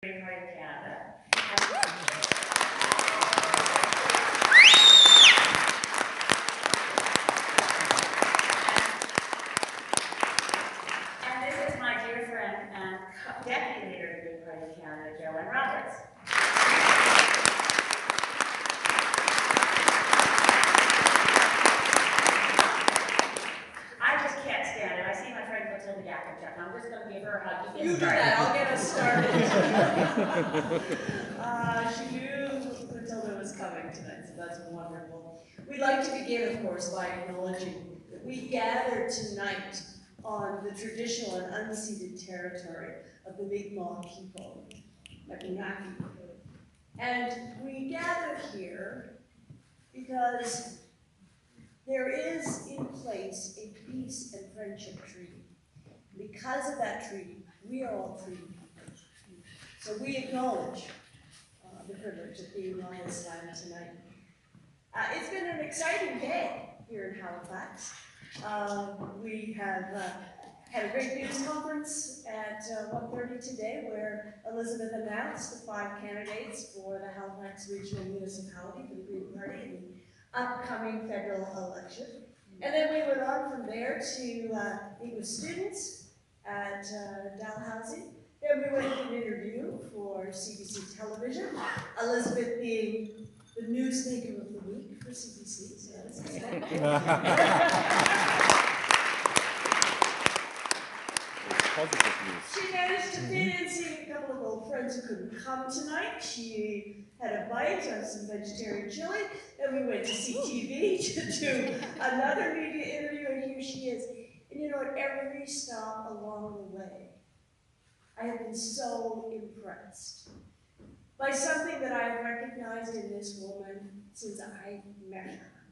Green Party of Canada. And this is my dear friend and deputy leader of the Green Party of Canada, Joanne Roberts. I just can't stand it. I see my friend Matilda Gaffney. I'm just going to give her a hug. You do that. I'll get us started. She knew Matilda was coming tonight, so that's wonderful. We'd like to begin, of course, by acknowledging that we gathered tonight on the traditional and unceded territory of the Mi'kmaq people, the Abenaki. And we gather here because there is in place a peace and friendship treaty. Because of that treaty, we are all treaty people. So we acknowledge the privilege of being on this land tonight. It's been an exciting day here in Halifax. We have had a great news conference at 1:30 today where Elizabeth announced the 5 candidates for the Halifax Regional Municipality for the Green Party in the upcoming federal election. And then we went on from there to meet with students at Dalhousie. Then we went to an interview for CBC Television, Elizabeth being the newsmaker of the week for CBC. So that's exciting. She managed to fit in seeing a couple of old friends who couldn't come tonight. She had a bite of some vegetarian chili. Then we went to CTV to do another media interview, and here she is. And you know, at every stop along the way, I have been so impressed by something that I have recognized in this woman since I met her.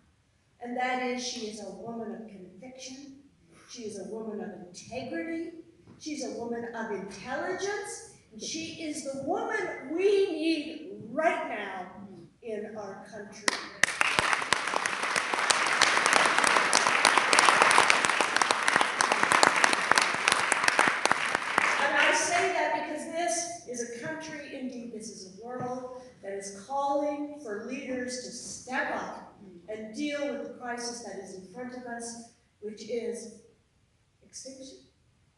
And that is, she is a woman of conviction. She is a woman of integrity. She's a woman of intelligence. And she is the woman we need right now in our country. And I say that because this is a country, indeed this is a world, that is calling for leaders to step up and deal with the crisis that is in front of us, which is extinction,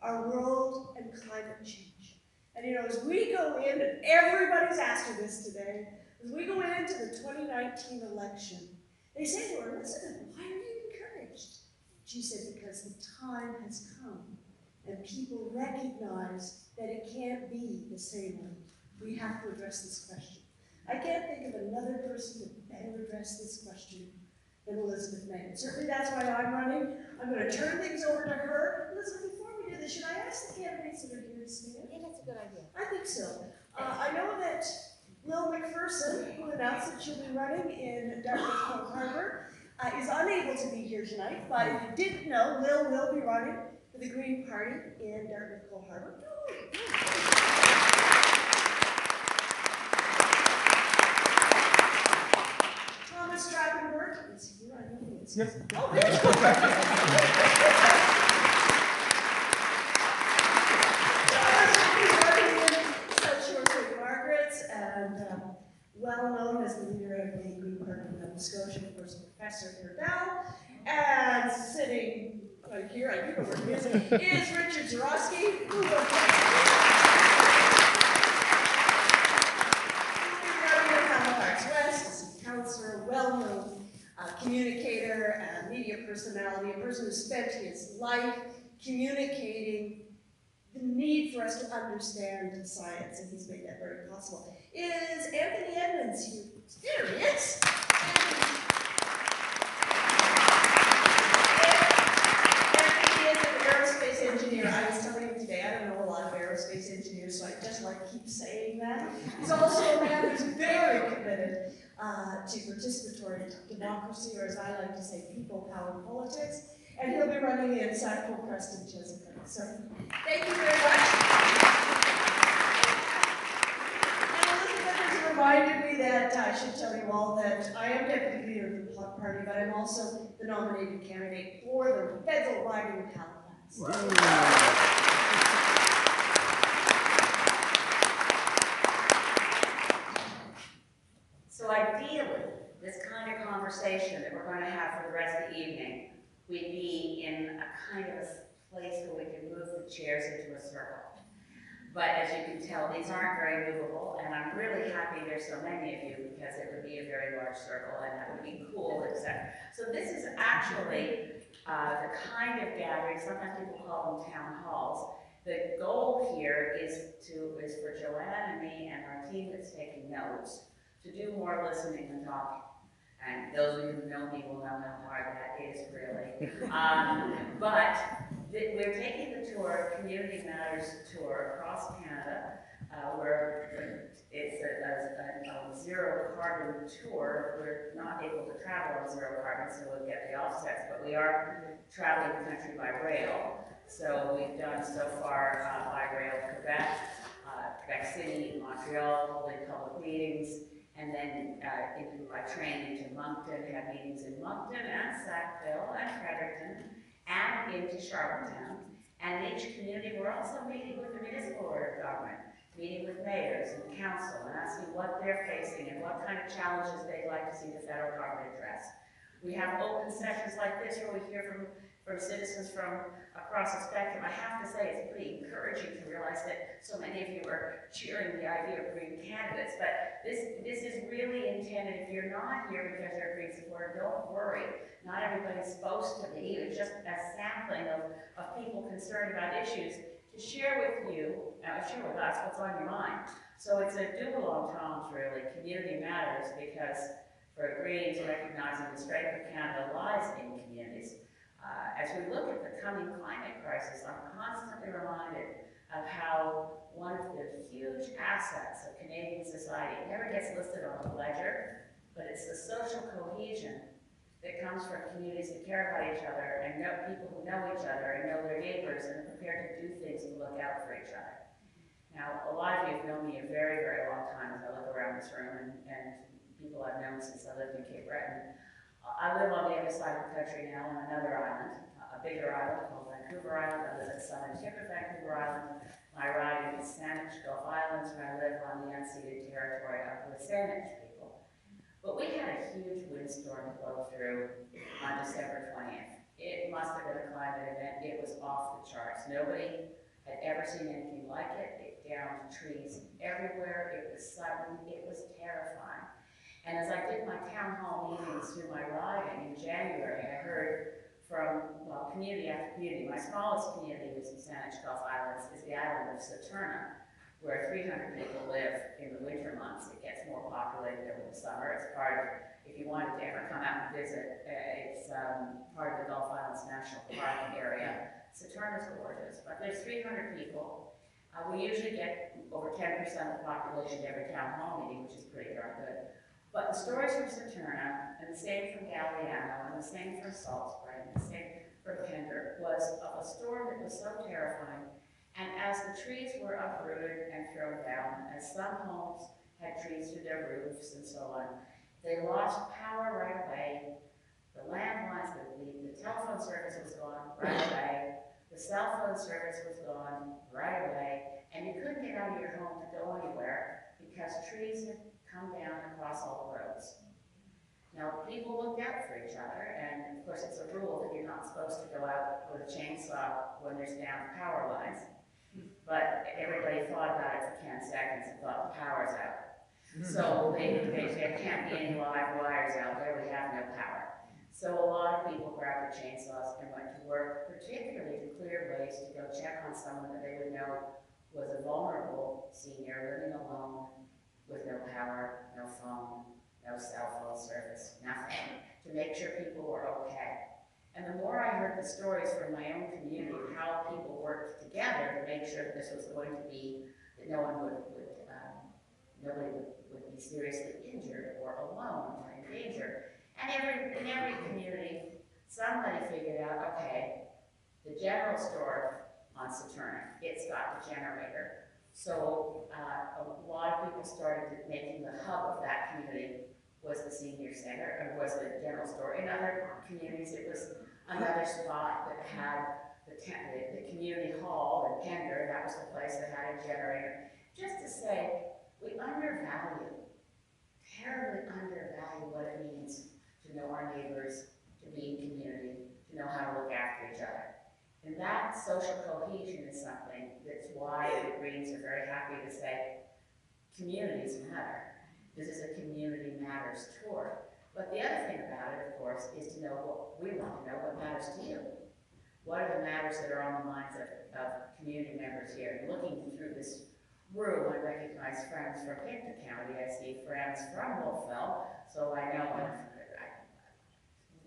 our world, and climate change. And you know, as we go in, and everybody's asking this today, as we go into the 2019 election, they say to her, listen, why are you encouraged? She said, because the time has come, and people recognize that it can't be the same way. We have to address this question. I can't think of another person that better address this question than Elizabeth May. And certainly that's why I'm running. I'm going to turn things over to her. Elizabeth, before we do this, should I ask the candidates that are here to stand? I think that's a good idea. I think so. I know that Lil McPherson, who announced that she'll be running in Dartmouth Cold Harbor, is unable to be here tonight, but if you didn't know, Lil will be running for the Green Party in Dartmouth Cold Harbor. Thomas Strappenberg is here. I know he is. Yes. Oh, there. Well known as the leader of the Green Party of Nova Scotia, of course, Professor Herdell, and sitting right here, I do know where he is Richard Zarowski, who will be running in Halifax West as a councillor, well-known communicator and media personality, a person who spent his life communicating the need for us to understand science, and he's made that very possible. Is Anthony Edmonds here? There he is. Anthony is an aerospace engineer. I was telling him today, I don't know a lot of aerospace engineers, so I just like keep saying that. He's also a man who's very committed to participatory democracy, or as I like to say, people power politics. And he'll be running in Sackville, Preston, Chesapeake. So, thank you very much. And Elizabeth has reminded me that I should tell you all that I am deputy leader of the party, but I'm also the nominated candidate for the federal riding of Halifax. conversation that we're going to have for the rest of the evening, we'd be in a kind of place where we can move the chairs into a circle. But as you can tell, these aren't very movable, and I'm really happy there's so many of you because it would be a very large circle, and that would be cool, except. So this is actually the kind of gathering, sometimes people call them town halls. The goal here is for Joanne and me and our team that's taking notes to do more listening than talking. And those of you who know me will know how hard that is, really. But we're taking the tour, Community Matters tour across Canada, where it's a zero carbon tour. We're not able to travel on zero carbon, so we'll get the offsets, but we are traveling the country by rail. So we've done so far by rail Quebec City, Montreal, holding public meetings, and then by train into Moncton, have meetings in Moncton and Sackville and Fredericton, and into Charlottetown. And in each community, we're also meeting with the municipal order of government, meeting with mayors and council, and asking what they're facing and what kind of challenges they'd like to see the federal government address. We have open sessions like this where we hear from citizens from across the spectrum. I have to say, it's pretty encouraging to realize that so many of you are cheering the idea of Green candidates. But this is really intended, if you're not here because you're a Green supporter, don't worry. Not everybody's supposed to be. It's just a sampling of people concerned about issues to share with you, share with us what's on your mind. So it's a dual entendre, really. Community matters because for Greens, recognizing the strength of Canada lies in communities. As we look at the coming climate crisis, I'm constantly reminded of how one of the huge assets of Canadian society never gets listed on the ledger, but it's the social cohesion that comes from communities that care about each other and know people who know each other and know their neighbors and are prepared to do things to look out for each other. Now, a lot of you have known me a very, very long time as I look around this room, and people I've known since I lived in Cape Breton. I live on the other side of the country now on another island, a bigger island called Vancouver Island. I live at the southern tip of Vancouver Island. I ride in the Saanich Gulf Islands, where I live on the unceded territory of the Saanich people. But we had a huge windstorm blow through on December 20th. It must have been a climate event. It was off the charts. Nobody had ever seen anything like it. It downed trees everywhere. It was sudden. It was terrifying. And as I did my town hall meetings through my riding in January, I heard from, well, community after community. My smallest community was in Saanich Gulf Islands, is the island of Saturna, where 300 people live in the winter months. It gets more populated over the summer. It's part of, if you wanted to ever come out and visit, it's part of the Gulf Islands National Park area. Saturna's gorgeous, but there's 300 people. We usually get over 10% of the population to every town hall meeting, which is pretty darn good. But the stories from Saturna, and the same from Galliano, and the same from Salt Spring, and the same from Pender, was of a storm that was so terrifying. And as the trees were uprooted and thrown down, as some homes had trees through their roofs and so on, they lost power right away. The landlines, the telephone service was gone right away. The cell phone service was gone right away. And you couldn't get out of your home to go anywhere because trees had come down across all the roads. Now, people looked out for each other, and of course it's a rule that you're not supposed to go out with a chainsaw when there's down power lines. But everybody thought about it for 10 seconds and thought the power's out. So there can't be any live wires out there, we have no power. So a lot of people grabbed their chainsaws and went to work, particularly to clear ways to go check on someone that they would know was a vulnerable senior living alone with no power, no phone, no cell phone service, nothing, to make sure people were okay. And the more I heard the stories from my own community, how people worked together to make sure that this was going to be, that no one nobody would be seriously injured or alone or in danger. And in every community, somebody figured out, okay, the general store on Saturna, it's got the generator. So a lot of people started making the hub of that community was the senior center, or was the general store. In other communities, it was another spot that had the community hall in Pender. That was the place that had a generator. Just to say, we undervalue, terribly undervalue what it means to know our neighbors, to be in community, to know how to look after each other. And that social cohesion is something that's why the Greens are very happy to say communities matter. This is a community matters tour. But the other thing about it, of course, is to know what we want to know, what matters to you. What are the matters that are on the minds of community members here? Looking through this room, I recognize friends from Pictou County. I see friends from Wolfville, so I know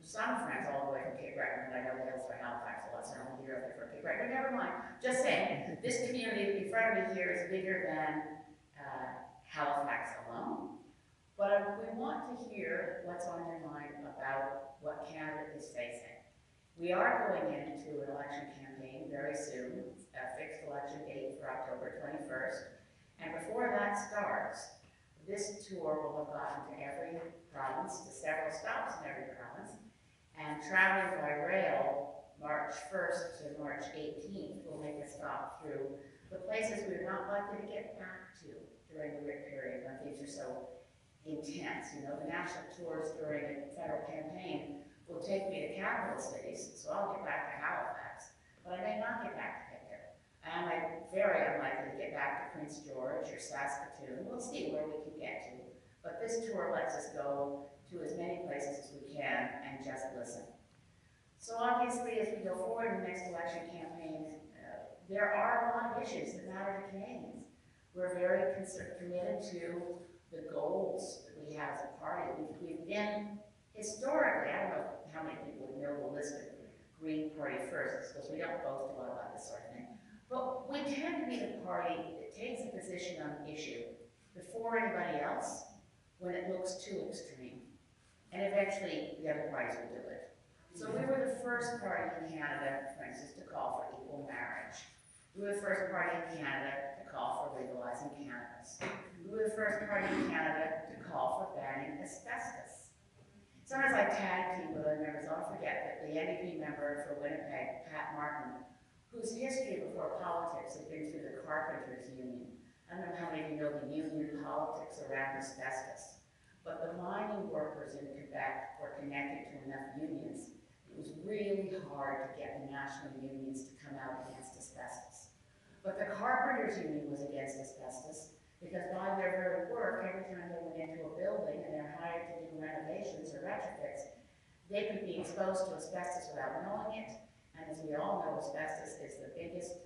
some friends all the way from Cape Breton, but I know the hills for Halifax, so let's not hear of it for Cape Breton, but never mind. Just saying, this community in front of me here is bigger than Halifax alone, but we want to hear what's on your mind about what Canada is facing. We are going into an election campaign very soon, a fixed election date for October 21st, and before that starts, this tour will have gotten to every province, to several stops in every province, and traveling by rail, March 1st to March 18th, will make a stop through the places we're not likely to get back to during the WIC period when things are so intense. You know, the national tours during a federal campaign will take me to capital cities, so I'll get back to Halifax, but I may not get back to Pictou. And I'm very unlikely to get back to Prince George or Saskatoon. We'll see where we can get to. But this tour lets us go to as many places as we can and just listen. So obviously, as we go forward in the next election campaign, there are a lot of issues that matter to Canadians. We're very committed to the goals that we have as a party. We've been historically, I don't know how many people would know the list of Green Party firsts, because we don't boast a lot about this sort of thing. But we tend to be the party that takes a position on an issue before anybody else when it looks too extreme. And eventually, the other parties will do it. So we were the first party in Canada, for instance, to call for equal marriage. We were the first party in Canada to call for legalizing cannabis. We were the first party in Canada to call for banning asbestos. Sometimes I tag team with other members. I'll forget that the NDP member for Winnipeg, Pat Martin, whose history before politics had been through the Carpenters Union. I don't know how many of you know the union politics around asbestos, but the mining workers in Quebec were connected to enough unions. It was really hard to get the national unions to come out against asbestos. But the Carpenters Union was against asbestos because by their very work, every time they went into a building and they're hired to do renovations or retrofits, they could be exposed to asbestos without knowing it. And as we all know, asbestos is the biggest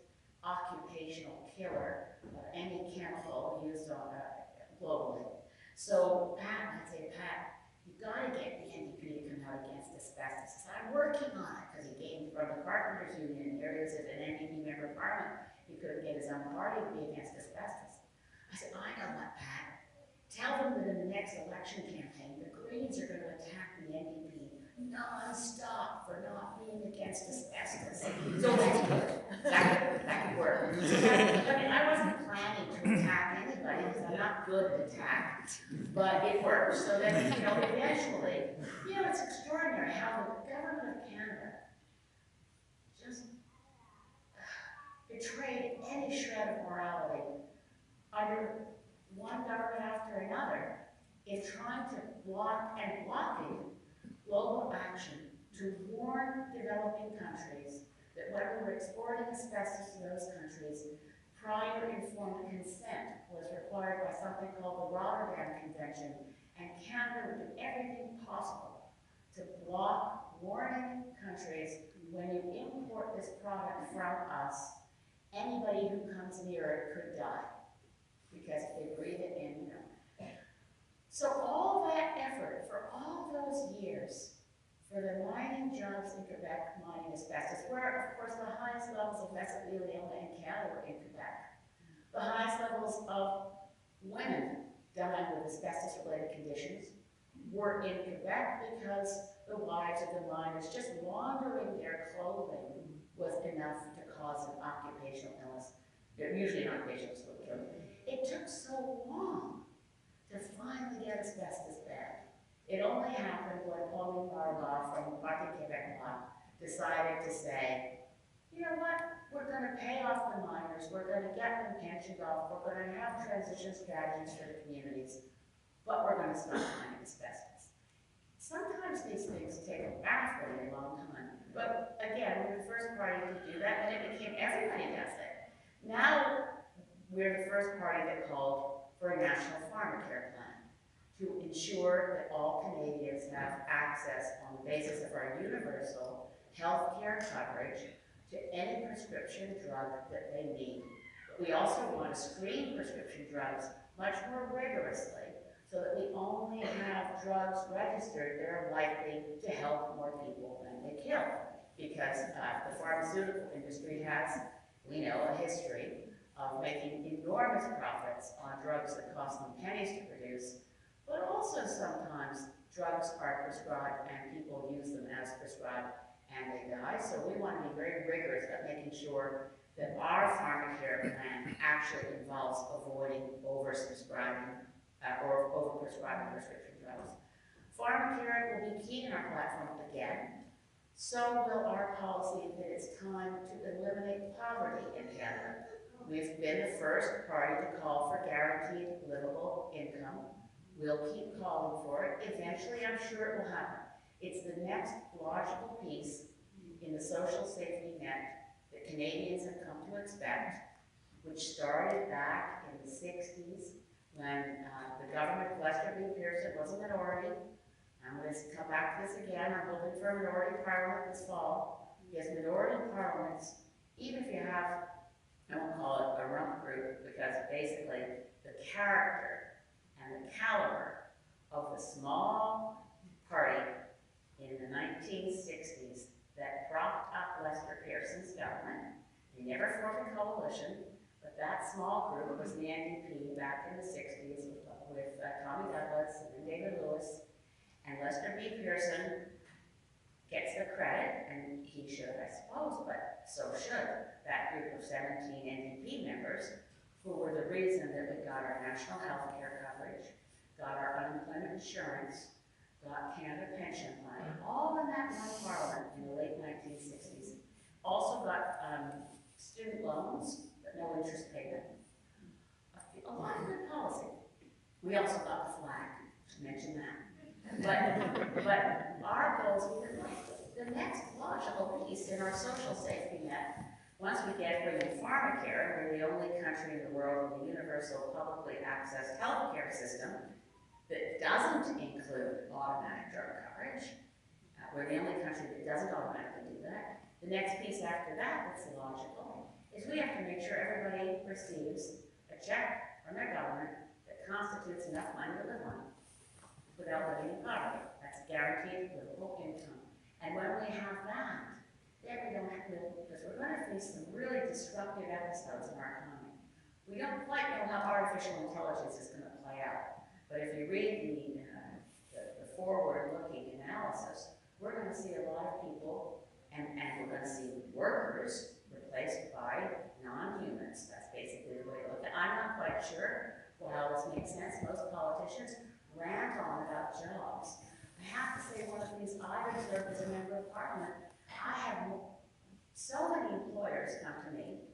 occupational killer of any chemical used on, globally. So Pat, I'd say, Pat, you've got to get the NDP to come out against asbestos. I'm working on it, because he came from the Carpenters Union, and here he is as an NDP member of Parliament. He couldn't get his own party to be against asbestos. I said, I know what, Pat. Tell them that in the next election campaign, the Greens are going to attack the NDP non-stop for not being against asbestos. So that's good. That could work. I mean, I wasn't planning to attack anybody because I'm not good at attack, but it worked. So then, you know, eventually, you know, it's extraordinary how the government of Canada just betrayed any shred of morality under one government after another in trying to block and blocking global action to warn developing countries that when we were exporting asbestos to those countries, prior informed consent was required by something called the Rotterdam Convention, and Canada would do everything possible to block warning countries, when you import this product from us, anybody who comes near it could die, because if they breathe it in, you know. So all that effort for all those years for the mining jobs in Quebec, mining asbestos, where of course the highest levels of mesothelioma in Canada were in Quebec. The highest levels of women dying with asbestos-related conditions were in Quebec because the wives of the miners just laundering their clothing was enough to cause an occupational illness. Usually an occupational illness. It took so long to finally get asbestos banned. It only happened when Pauline Marois from Parti Québécois decided to say, you know what, we're going to pay off the miners, we're going to get them pensioned off, we're going to have transition strategies for the communities, but we're going to stop mining asbestos. Sometimes these things take a bafflingly long time. But again, we're the first party to do that, and it became everybody does it. Now, we're the first party that called for a national pharmacare plan to ensure that all Canadians have access on the basis of our universal health care coverage to any prescription drug that they need. But we also want to screen prescription drugs much more rigorously so that we only have drugs registered that are likely to help more people than they kill. Because the pharmaceutical industry has, we know, a history of making enormous profits on drugs that cost them pennies to produce, but also sometimes drugs are prescribed and people use them as prescribed and they die. So we want to be very rigorous about making sure that our pharmacare plan actually involves avoiding oversubscribing or overprescribing prescription drugs. Pharmacare will be key in our platform again. So will our policy that it's time to eliminate poverty in Canada. We've been the first party to call for guaranteed livable income. We'll keep calling for it. Eventually, I'm sure it will happen. It's the next logical piece in the social safety net that Canadians have come to expect, which started back in the 60s when the government of Lester B. Pearson was a minority. I'm going to come back to this again. I'm hoping for a minority parliament this fall. Because minority parliaments, even if you have, I won't call it a rump group, because basically the character and the caliber of the small party in the 1960s that propped up Lester Pearson's government. They never formed a coalition, but that small group was the NDP back in the 60s with Tommy Douglas and then David Lewis. And Lester B. Pearson gets the credit, and he should, I suppose, but so should that group of 17 NDP members who were the reason that we got our national health care coverage, got our unemployment insurance, got Canada pension plan, all in that one parliament in the late 1960s. Also got student loans, but no interest payment. A lot of good policy. We also got the flag, should mention that. But our goals, the next logical piece in our social safety net, once we get bringing pharmacare, we're the only country in the world with a universal publicly accessed health care system that doesn't include automatic drug coverage. We're the only country that doesn't automatically do that. The next piece after that, that's logical, is we have to make sure everybody receives a check from their government that constitutes enough money to live on without living in poverty. That's guaranteed livable income. And when we have that, then we don't have to, because we're going to face some really disruptive episodes in our economy. We don't quite know how artificial intelligence is going to play out. But if you read the forward-looking analysis, we're going to see a lot of people, and we're going to see workers replaced by non-humans. That's basically the way to look at it. I'm not quite sure how this makes sense. Most politicians rant on about jobs. I have to say, one of the things I've observed as a member of parliament, I have so many employers come to me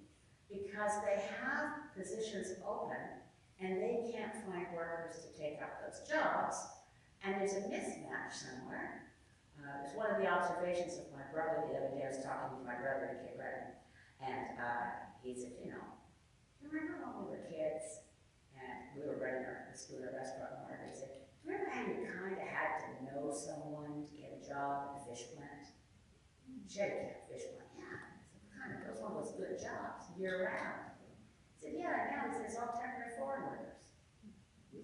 because they have positions open and they can't find workers to take up those jobs, and there's a mismatch somewhere. It's one of the observations of my brother the other day. I was talking to my brother in Cape Breton, and he said, you remember when we were kids and we were running the schooner restaurant market? He said, do you remember how you kind of had to know someone to get a job at the fish plant? Shed cat fish plant, yeah. I said, those one of those good jobs, year round. He said, yeah, now he said, it's all temporary foreign workers.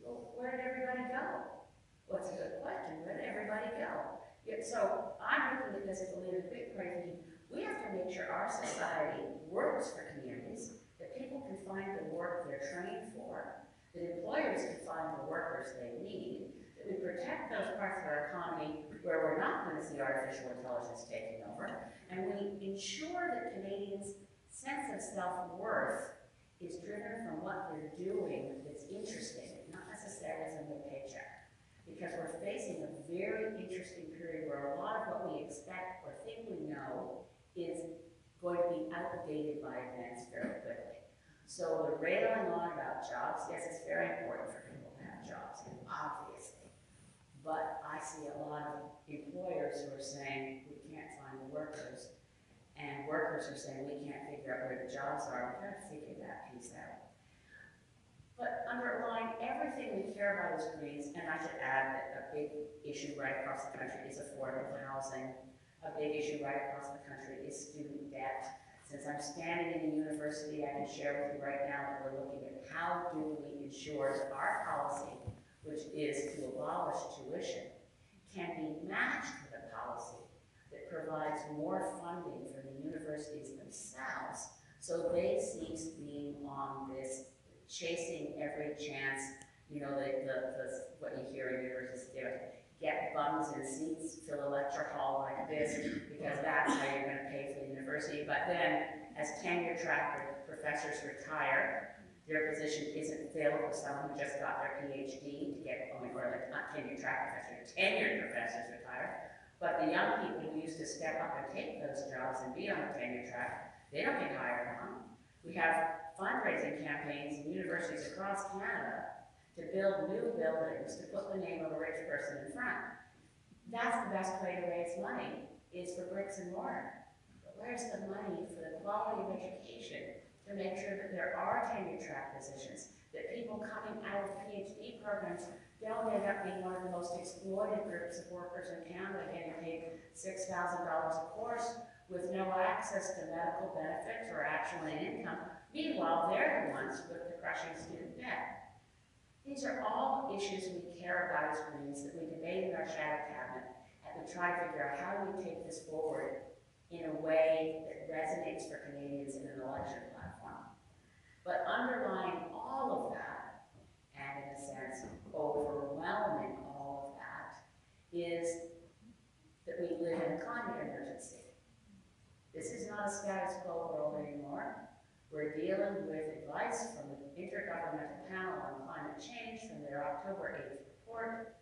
Well, where did everybody go? Well, it's a good question. Where did everybody go? Yeah, so I'm looking at this as a little bit crazy. We have to make sure our society works for communities, that people can find the work they're trained for, that employers can find the workers they need, that we protect those parts of our economy where we're not going to see artificial intelligence taking over, and we ensure that Canadians' sense of self-worth is driven from what they're doing that's interesting, not necessarily from the paycheck. Because we're facing a very interesting period where a lot of what we expect or think we know is going to be outdated by events very quickly. So the railing on about jobs, yes, it's very important for people to have jobs, obviously. But I see a lot of employers who are saying we can't find the workers, and workers are saying we can't figure out where the jobs are. We've got to figure that piece out. But underlying everything we care about as Greens, and I should add that a big issue right across the country is affordable housing. A big issue right across the country is student debt. Since I'm standing in a university, I can share with you right now that we're looking at how do we ensure that our policy, which is to abolish tuition, can be matched with a policy that provides more funding for the universities themselves so they cease being on this chasing every chance, you know, what you hear in universities do, get bums in seats, fill a lecture hall like this, because that's how you're going to pay for the university. But then, as tenure track professors retire, their position isn't filled with someone who just got their PhD to get, or not tenure track professors, tenured professors retire. But the young people who used to step up and take those jobs and be on the tenure track, they don't get hired on. We have fundraising campaigns in universities across Canada to build new buildings, to put the name of a rich person in front. That's the best way to raise money, is for bricks and mortar. But where's the money for the quality of education to make sure that there are tenure track positions, that people coming out of PhD programs don't end up being one of the most exploited groups of workers in Canada, getting paid $6,000 a course with no access to medical benefits or actual income. Meanwhile, they're the ones with the crushing student debt. These are all issues we care about as Greens that we debate in our shadow cabinet, and we try to figure out how do we take this forward in a way that resonates for Canadians in an election platform. But underlying all of that, and in a sense, overwhelming all of that, is that we live in a climate emergency. This is not a status quo world anymore. We're dealing with advice from the Intergovernmental Panel on Climate Change from their October 8th report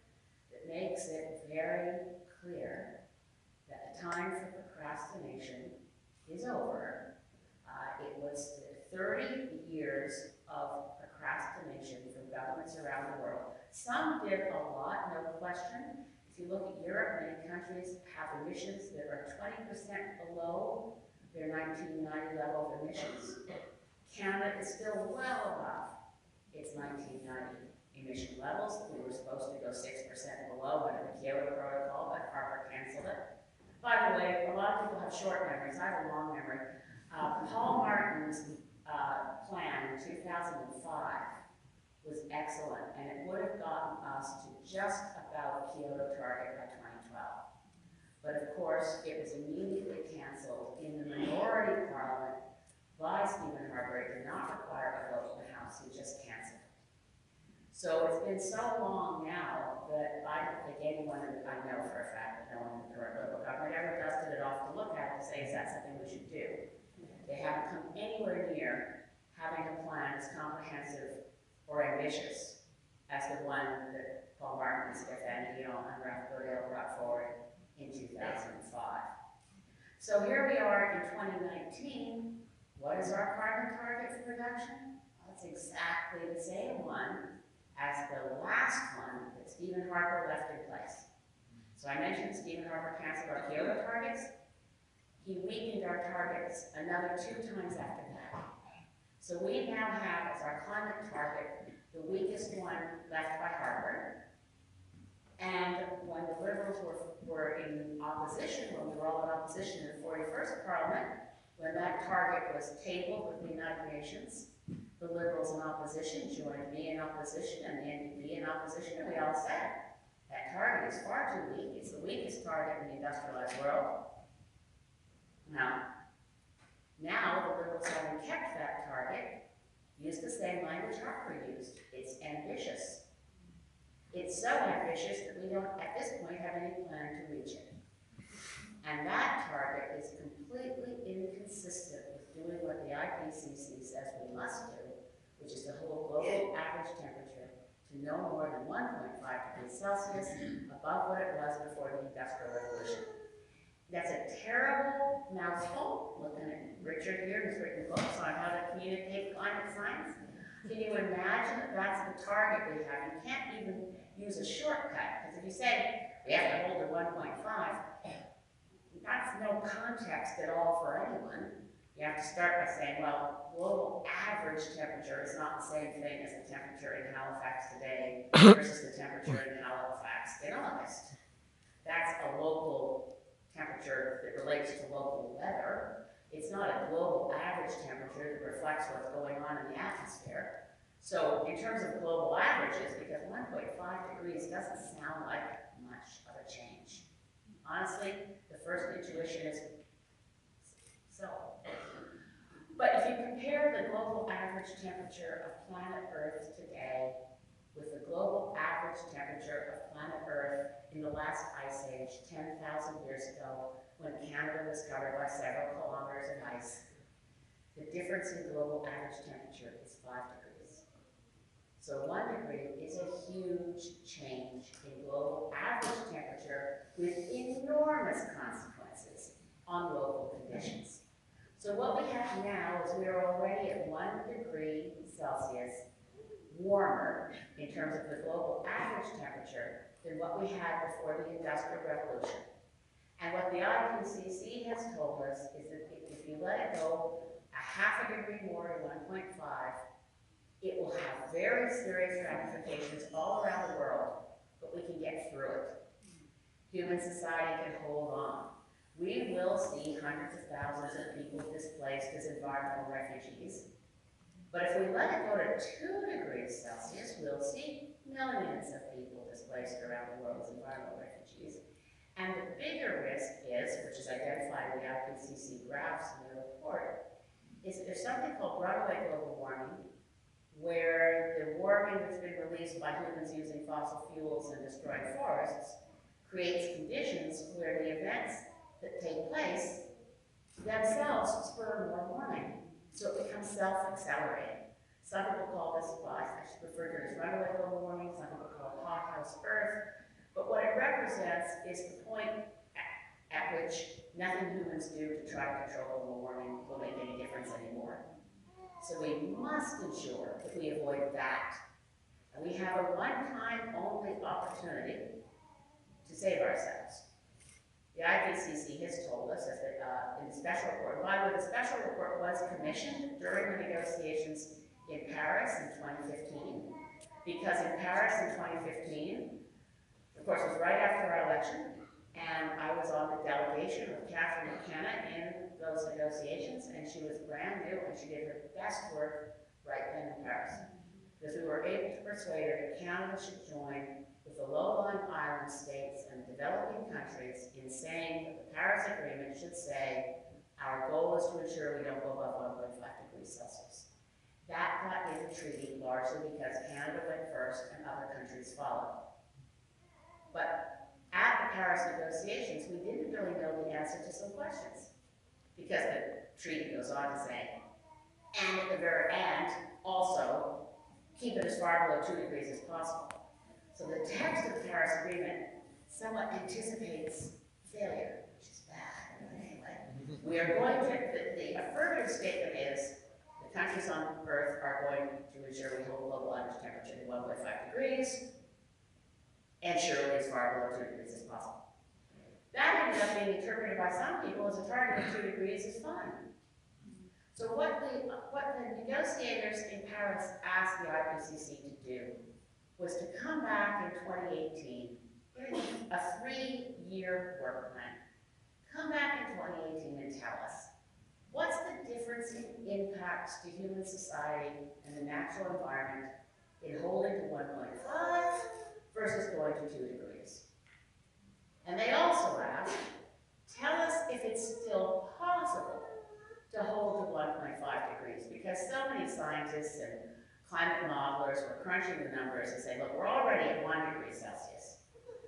that makes it very clear that the time for procrastination is over. It was 30 years of procrastination from governments around the world. Some did a lot, no question. If you look at Europe, many countries have emissions that are 20% below their 1990 level of emissions. Canada is still well above its 1990 emission levels. We were supposed to go 6% below under the Kyoto Protocol, but Harper canceled it. By the way, a lot of people have short memories. I have a long memory. Paul Martin's plan in 2005 was excellent, and it would have gotten us to just about Kyoto target by 2012. But of course, it was immediately canceled in the minority parliament by Stephen Harper. It did not require a vote in the House, he just canceled it. So it's been so long now that I don't think anyone, I know for a fact that no one in the current Liberal government ever dusted it off to look at it to say, is that something we should do? They haven't come anywhere near having a plan as comprehensive or ambitious as the one that Paul Martin, Steph Angiel, and Ralph Goodale brought forward in 2005. So here we are in 2019. What is our carbon target for reduction? Well, it's exactly the same one as the last one that Stephen Harper left in place. So I mentioned Stephen Harper canceled our Kyoto targets. He weakened our targets another 2 times after that. So we now have as our climate target the weakest one left by Harper. And when the Liberals were in opposition, when we were all in opposition in the 41st Parliament, when that target was tabled with the United Nations, the Liberals in opposition joined me in opposition and the NDP in opposition, and we all said, that target is far too weak. It's the weakest target in the industrialized world. Now the Liberals, having kept that target, use the same language Harper used. It's ambitious. It's so ambitious that we don't, at this point, have any plan to reach it. And that target is completely inconsistent with doing what the IPCC says we must do, which is to hold global average temperature to no more than 1.5 degrees Celsius above what it was before the Industrial Revolution. That's a terrible mouthful. Looking at Richard here, who's written books on how to communicate climate science. Can you imagine that that's the target we have? You can't even use a shortcut, because if you say we have to hold to 1.5, that's no context at all for anyone. You have to start by saying, well, global average temperature is not the same thing as the temperature in Halifax today versus the temperature in Halifax in August. That's a local temperature that relates to local weather. It's not a global average temperature that reflects what's going on in the atmosphere. So in terms of global averages, because 1.5 degrees doesn't sound like much of a change. Honestly, the first intuition is so. But if you compare the global average temperature of planet Earth today with the global average temperature of planet Earth in the last ice age, 10,000 years ago, when Canada was covered by several kilometers of ice, the difference in global average temperature is 5 degrees. So 1 degree is a huge change in global average temperature with enormous consequences on local conditions. So what we have now is we are already at 1 degree Celsius warmer in terms of the global average temperature than what we had before the Industrial Revolution. And what the IPCC has told us is that if you let it go a half a degree more to 1.5, it will have very serious ramifications all around the world, but we can get through it. Human society can hold on. We will see hundreds of thousands of people displaced as environmental refugees. But if we let it go to 2 degrees Celsius, we'll see millions of people displaced around the world as environmental refugees. And the bigger risk is, which is identified in the IPCC graphs in the report, is that there's something called runaway global warming, where the warming that's been released by humans using fossil fuels and destroying forests creates conditions where the events that take place themselves spur more warming. So it becomes self-accelerating. Some people call this, well, I should refer to it as runaway global warming, some people call it hothouse Earth. But what it represents is the point at which nothing humans do to try to control global warming will make any difference anymore. So we must ensure that we avoid that. And we have a one-time only opportunity to save ourselves. The IPCC has told us that in the special report, by the way, the special report was commissioned during the negotiations in Paris in 2015, because in Paris in 2015, of course, it was right after our election, and I was on the delegation with Catherine McKenna in those negotiations, and she was brand new, and she did her best work right then in Paris. Because we were able to persuade her that Canada should join with the low-lying island states and developing countries in saying that the Paris Agreement should say our goal is to ensure we don't go above 1.5 degrees Celsius. That got in the treaty largely because Canada went first and other countries followed. But at the Paris negotiations, we didn't really know the answer to some questions, because the treaty goes on to say, and at the very end, also, keep it as far below 2 degrees as possible. So the text of the Paris Agreement somewhat anticipates failure, which is bad, but anyway. We are going to, the affirmative statement is, the countries on Earth are going to ensure we hold global average temperature to 1.5 degrees, and surely as far below 2 degrees as possible. That ended up being interpreted by some people as a target of 2 degrees is fine. So what the negotiators in Paris asked the IPCC to do was to come back in 2018, a 3-year work plan. Come back in 2018 and tell us, what's the difference in impacts to human society and the natural environment in holding to 1.5 versus going to 2 degrees? And they also asked, tell us if it's still possible to hold to 1.5 degrees, because so many scientists and climate modelers were crunching the numbers and saying, look, we're already at 1 degree Celsius.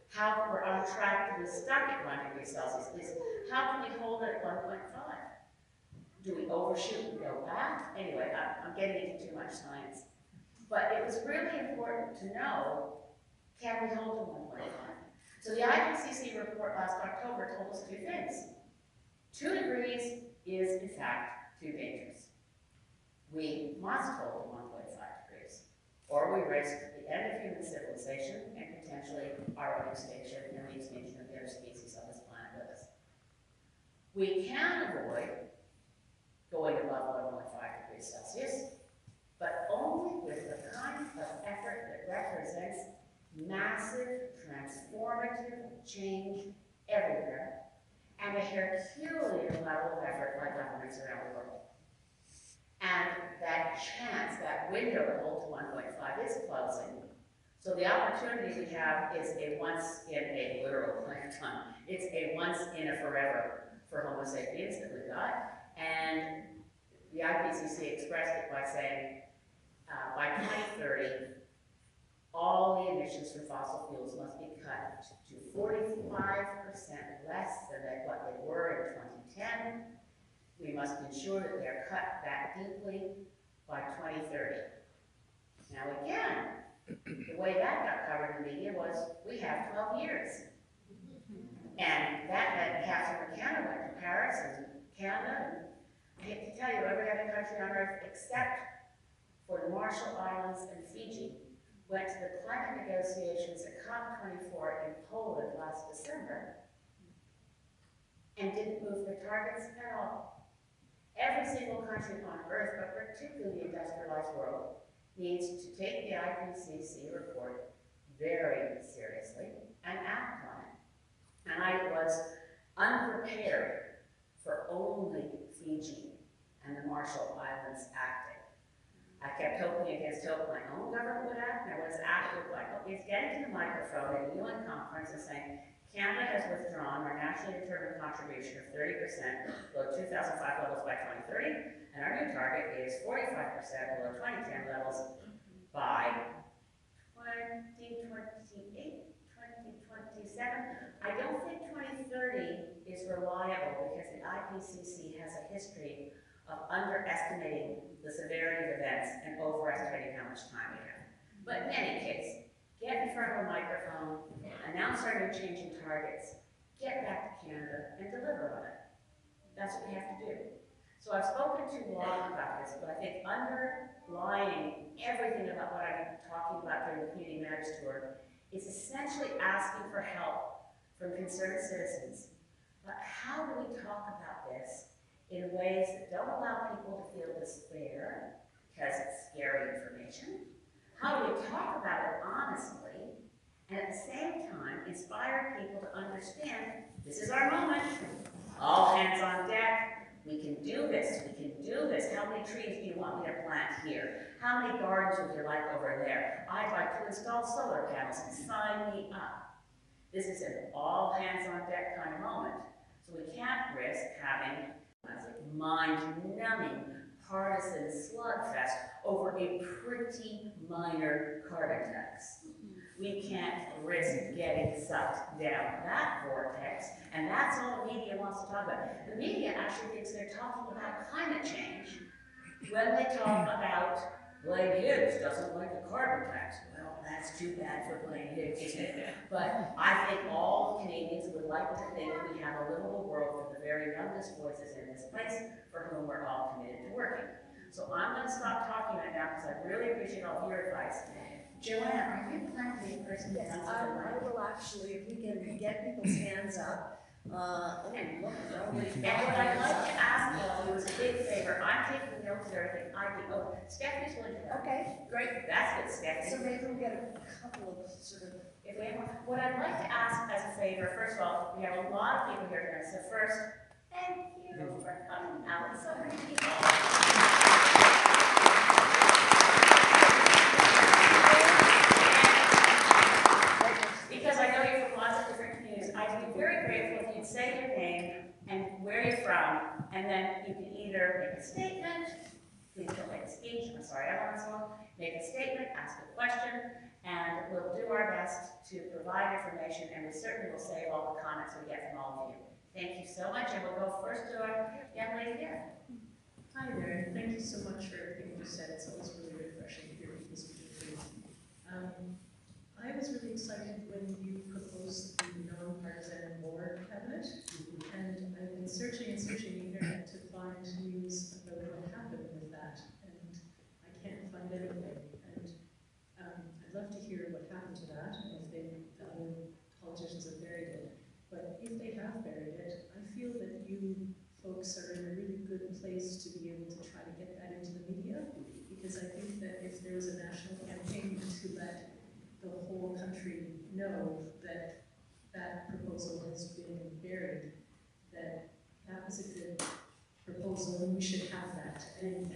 How we're on track to be stuck at 1 degree Celsius. How can we hold it at 1.5? Do we overshoot and go back? Anyway, I'm getting into too much science. But it was really important to know, can we hold to 1.5? So the IPCC report last October told us 2 things. 2 degrees is, in fact, too dangerous. We must hold to 1.5 or we risk the end of human civilization and potentially our own extinction and the extinction of the other species on this planet with us. We can avoid going above 1.5 degrees Celsius, but only with the kind of effort that represents massive, transformative change everywhere, and a Herculean level of effort by governments around the world. And that chance, that window to hold to 1.5 is closing. So the opportunity we have is a once in a literal lifetime. It's a once in a forever for Homo sapiens that we've got. And the IPCC expressed it by saying, by 2030, all the emissions from fossil fuels must be cut to 45% less than what they were in 2010. We must ensure that they're cut that deeply by 2030. Now again, the way that got covered in the media was, we have 12 years. And that meant Catherine Canada went to Paris and Canada, and I hate to tell you, every other country on earth except for the Marshall Islands and Fiji went to the climate negotiations at COP24 in Poland last December and didn't move their targets at all. Every single country on earth, but particularly the industrialized world, needs to take the IPCC report very seriously and act on it. And I was unprepared for only Fiji and the Marshall Islands acting. I kept hoping against hope my own government would act, and I was active like, it's getting to the microphone at a UN conference and saying, Canada has withdrawn our nationally determined contribution of 30% below 2005 levels by 2030, and our new target is 45% below 2010 levels by 2028, 2027. I don't think 2030 is reliable because the IPCC has a history of underestimating the severity of events and overestimating how much time we have. But in any case, get in front of a microphone, announce our new changing targets, get back to Canada, and deliver on it. That's what we have to do. So I've spoken too long about this, but I think underlying everything about what I've been talking about during the Community Matters Tour is essentially asking for help from concerned citizens. But how do we talk about this in ways that don't allow people to feel despair, because it's scary information? How do we talk about it honestly, and at the same time inspire people to understand this is our moment, all hands on deck, we can do this, we can do this. How many trees do you want me to plant here? How many gardens would you like over there? I'd like to install solar panels, sign me up. This is an all hands on deck kind of moment, so we can't risk having a mind-numbing partisan slugfest over a pretty minor carbon tax. We can't risk getting sucked down that vortex, and that's all the media wants to talk about. The media actually thinks they're talking about climate change when they talk about Blaine Higgs doesn't like the carbon tax. Well, that's too bad for Blaine Higgs, isn't it? But I think all Canadians would like to think we have a livable world for the very youngest voices in this place for whom we're all committed to working. So I'm going to stop talking right now because I really appreciate all of your advice. Joanna, are you planning to be a person? Yes, I will actually, if we can get people's hands up. Look, and what I'd like to ask all of you is a big favor. I'm taking notes and everything. Stephanie's willing to. Okay, great. That's good, Stephanie. So maybe we'll get a couple of sort of. If we have, what I'd like to ask as a favor, first of all, we have a lot of people here tonight. So first, thank you for coming out. So many people. Because I know you're from lots of different communities, I'd be very grateful if you'd say your name and where you're from, and then you can either make a statement, please don't make a speech, I'm sorry, everyone's long, make a statement, ask a question, and we'll do our best to provide information, and we certainly will save all the comments we get from all of you. Thank you so much, and we'll go first to our young lady here. Hi there, thank you so much for everything you said. It's always really refreshing to hear people's perspectives. I was really excited when you proposed the non-partisan war cabinet, and I've been searching the internet to find news about what happened with that, and I can't find anything. And you folks are in a really good place to be able to try to get that into the media, because I think that if there was a national campaign to let the whole country know that that proposal has been buried, that that was a good proposal, and we should have that, and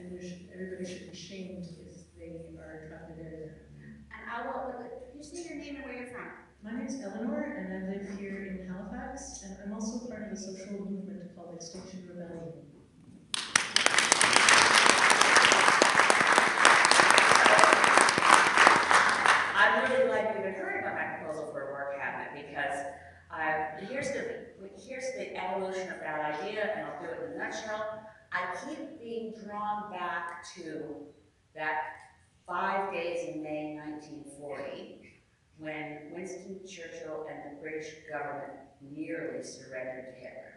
everybody should be shamed if they are trying to bury that. And I will, you say your name and where you're from? My name is Eleanor, and I live here in Halifax, and I'm also part of a social movement called Extinction Rebellion. I'm really glad you even heard about my proposal for a work cabinet, because here's the evolution of that idea, and I'll do it in a nutshell. I keep being drawn back to that 5 days in May 1940, when Winston Churchill and the British government nearly surrendered to Hitler.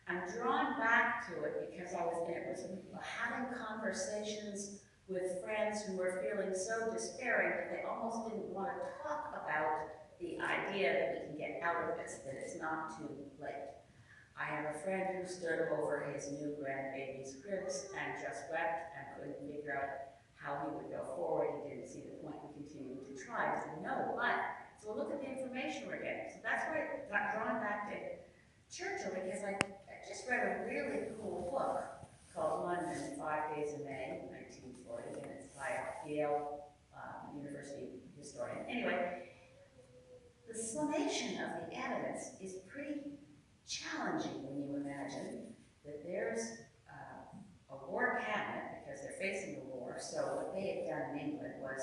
I'm drawn back to it because it was having conversations with friends who were feeling so despairing that they almost didn't want to talk about the idea that we can get out of this, that it's not too late. I have a friend who stood over his new grandbaby's cribs and just wept and couldn't figure out how he would go forward. He didn't see the point in continuing to try. He said, no, but, so look at the information we're getting. So that's why I got drawn back to Churchill, because I just read a really cool book called London, 5 Days in May, 1940, and it's by a Yale University historian. Anyway, the summation of the evidence is pretty challenging when you imagine that there's a war cabinet, because they're facing a war. So what they had done in England was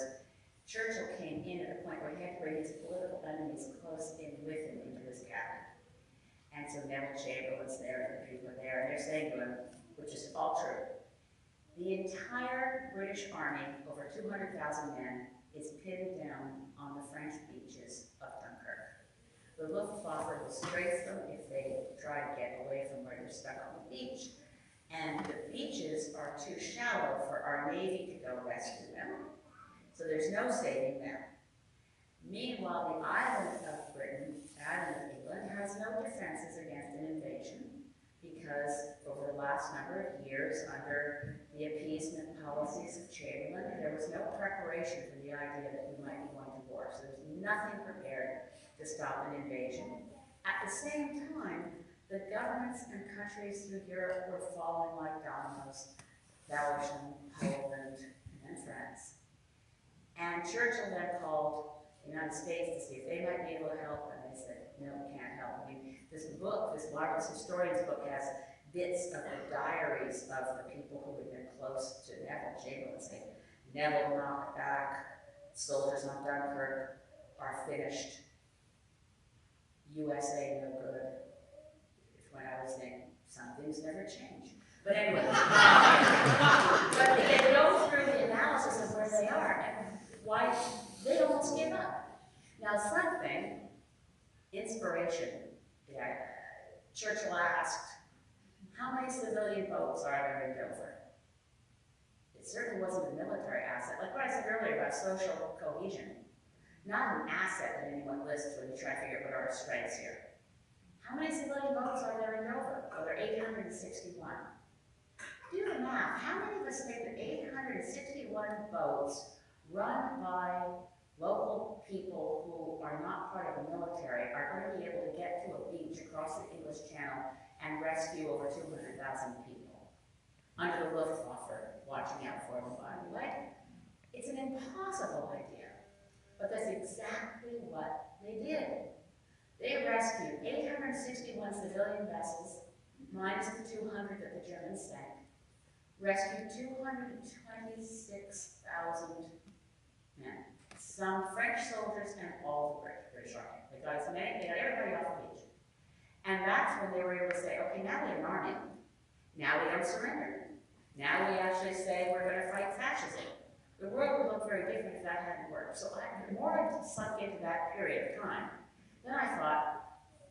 Churchill came in at a point where he had to bring his political enemies close in with him into his cabinet. And so Neville Chamberlain's there, and the people are there, and they're saying to him, which is all true, the entire British army, over 200,000 men, is pinned down on the French beaches of Dunkirk. The Luftwaffe will strafe them if they try to get away from where they're stuck on the beach. And the beaches are too shallow for our Navy to go rescue them. So there's no saving them. Meanwhile, the island of Britain, the island of England, has no defenses against an invasion, because over the last number of years, under the appeasement policies of Chamberlain, there was no preparation for the idea that we might be going to war. So there's nothing prepared to stop an invasion. At the same time, the governments and countries through Europe were falling like dominoes: Belgium, Poland, and France. And Churchill then called the United States to see if they might be able to help, and they said, no, we can't help. I mean, this book, this marvelous historian's book, has bits of the diaries of the people who had been close to Neville Chamberlain, saying, Neville knocked back, soldiers on Dunkirk are finished, USA no good. When I was saying, some things never change. But anyway, but they go through the analysis of where they are and why they almost give up. Now something, inspiration, Churchill asked, how many civilian boats are there in Dover? It certainly wasn't a military asset. Like what I said earlier about social cohesion. Not an asset that anyone lists when you try to figure out what are our strengths here. How many civilian boats are there in Dover? Oh, there are 861. Do the math. How many of us think that 861 boats run by local people who are not part of the military are going to be able to get to a beach across the English Channel and rescue over 200,000 people under the Luftwaffe watching out for them, by the way? It's an impossible idea, but that's exactly what they did. They rescued 861 civilian vessels, minus the 200 that the Germans sank, rescued 226,000 men, some French soldiers and all the British Army. They got everybody off the beach. And that's when they were able to say, okay, now we have an army. Now we don't surrender. Now we actually say we're going to fight fascism. The world would look very different if that hadn't worked. So the more I sunk into that period of time, then I thought,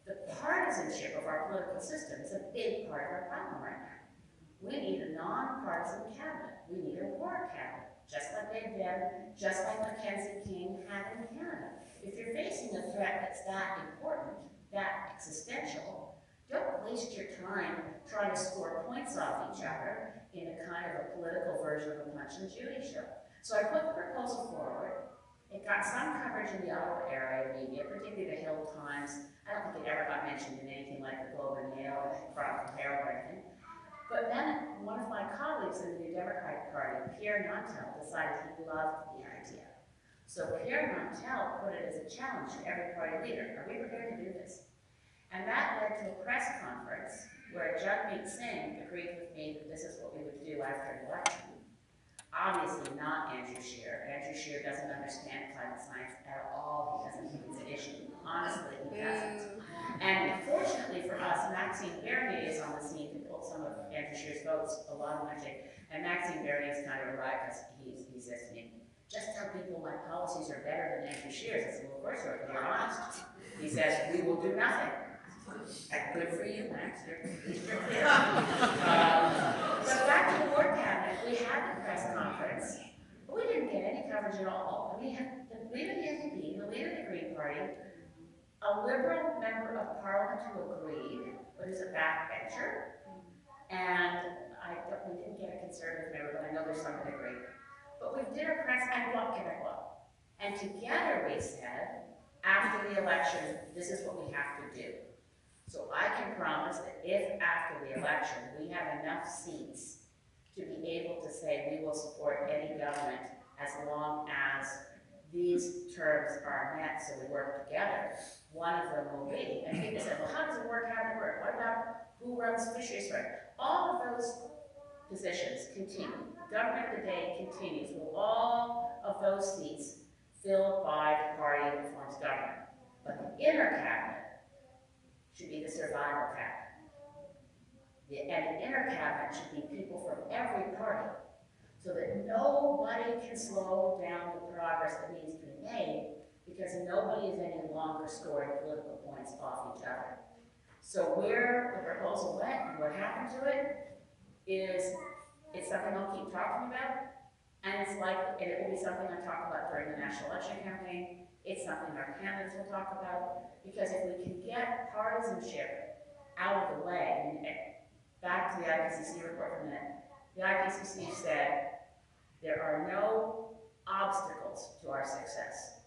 the partisanship of our political system is a big part of our problem right now. We need a non-partisan cabinet. We need a war cabinet, just like Big Ben, just like Mackenzie King had in Canada. If you're facing a threat that's that important, that existential, don't waste your time trying to score points off each other in a kind of a political version of a Punch and Judy show. So I put the proposal forward. It got some coverage in the Ottawa area media, particularly the Hill Times. I don't think it ever got mentioned in anything like the Globe and Mail or the Chronicle Herald or anything. But then one of my colleagues in the New Democratic Party, Pierre Nantel, decided he loved the idea. So Pierre Nantel put it as a challenge to every party leader. Are we prepared to do this? And that led to a press conference where Jagmeet Singh agreed with me that this is what we would do after an election. Obviously not Andrew Scheer. Andrew Scheer doesn't understand climate science at all. He doesn't think it's an issue. Honestly, he doesn't. And fortunately for us, Maxime Bernier is on the scene to pull some of Andrew Scheer's votes along with it. And Maxime Bernier is kind of right because he says to me, just tell people my policies are better than Andrew Scheer's. I said, well, of course, you're honest. He says, we will do nothing. Good for you, Max. You're clear. But back to the War Cabinet, we had the press conference, but we didn't get any coverage at all. We had the leader of the NDP, the leader of the Green Party, a Liberal member of Parliament who agreed, but is a backbencher, and we didn't get a Conservative member, but I know there's some that agreed. But we did a press and Bloc Québécois, and together we said, after the election, this is what we have to do. So I can promise that if after the election we have enough seats to be able to say we will support any government as long as these terms are met, so we work together, one of them will be, and people said, well, how does it work, how does it work? What about who runs fisheries for it? All of those positions continue. Government of the day continues with all of those seats filled by the party that forms government. But the inner cabinet should be the survival cabinet. And the inner cabinet should be people from every party, so that nobody can slow down the progress that needs to be made, because nobody is any longer scoring political points off each other. So where the proposal went and what happened to it is, it's something I'll keep talking about, and it will be something I talk about during the national election campaign. It's something our candidates will talk about, because if we can get partisanship out of the way, and back to the IPCC report for a minute, the IPCC said there are no obstacles to our success.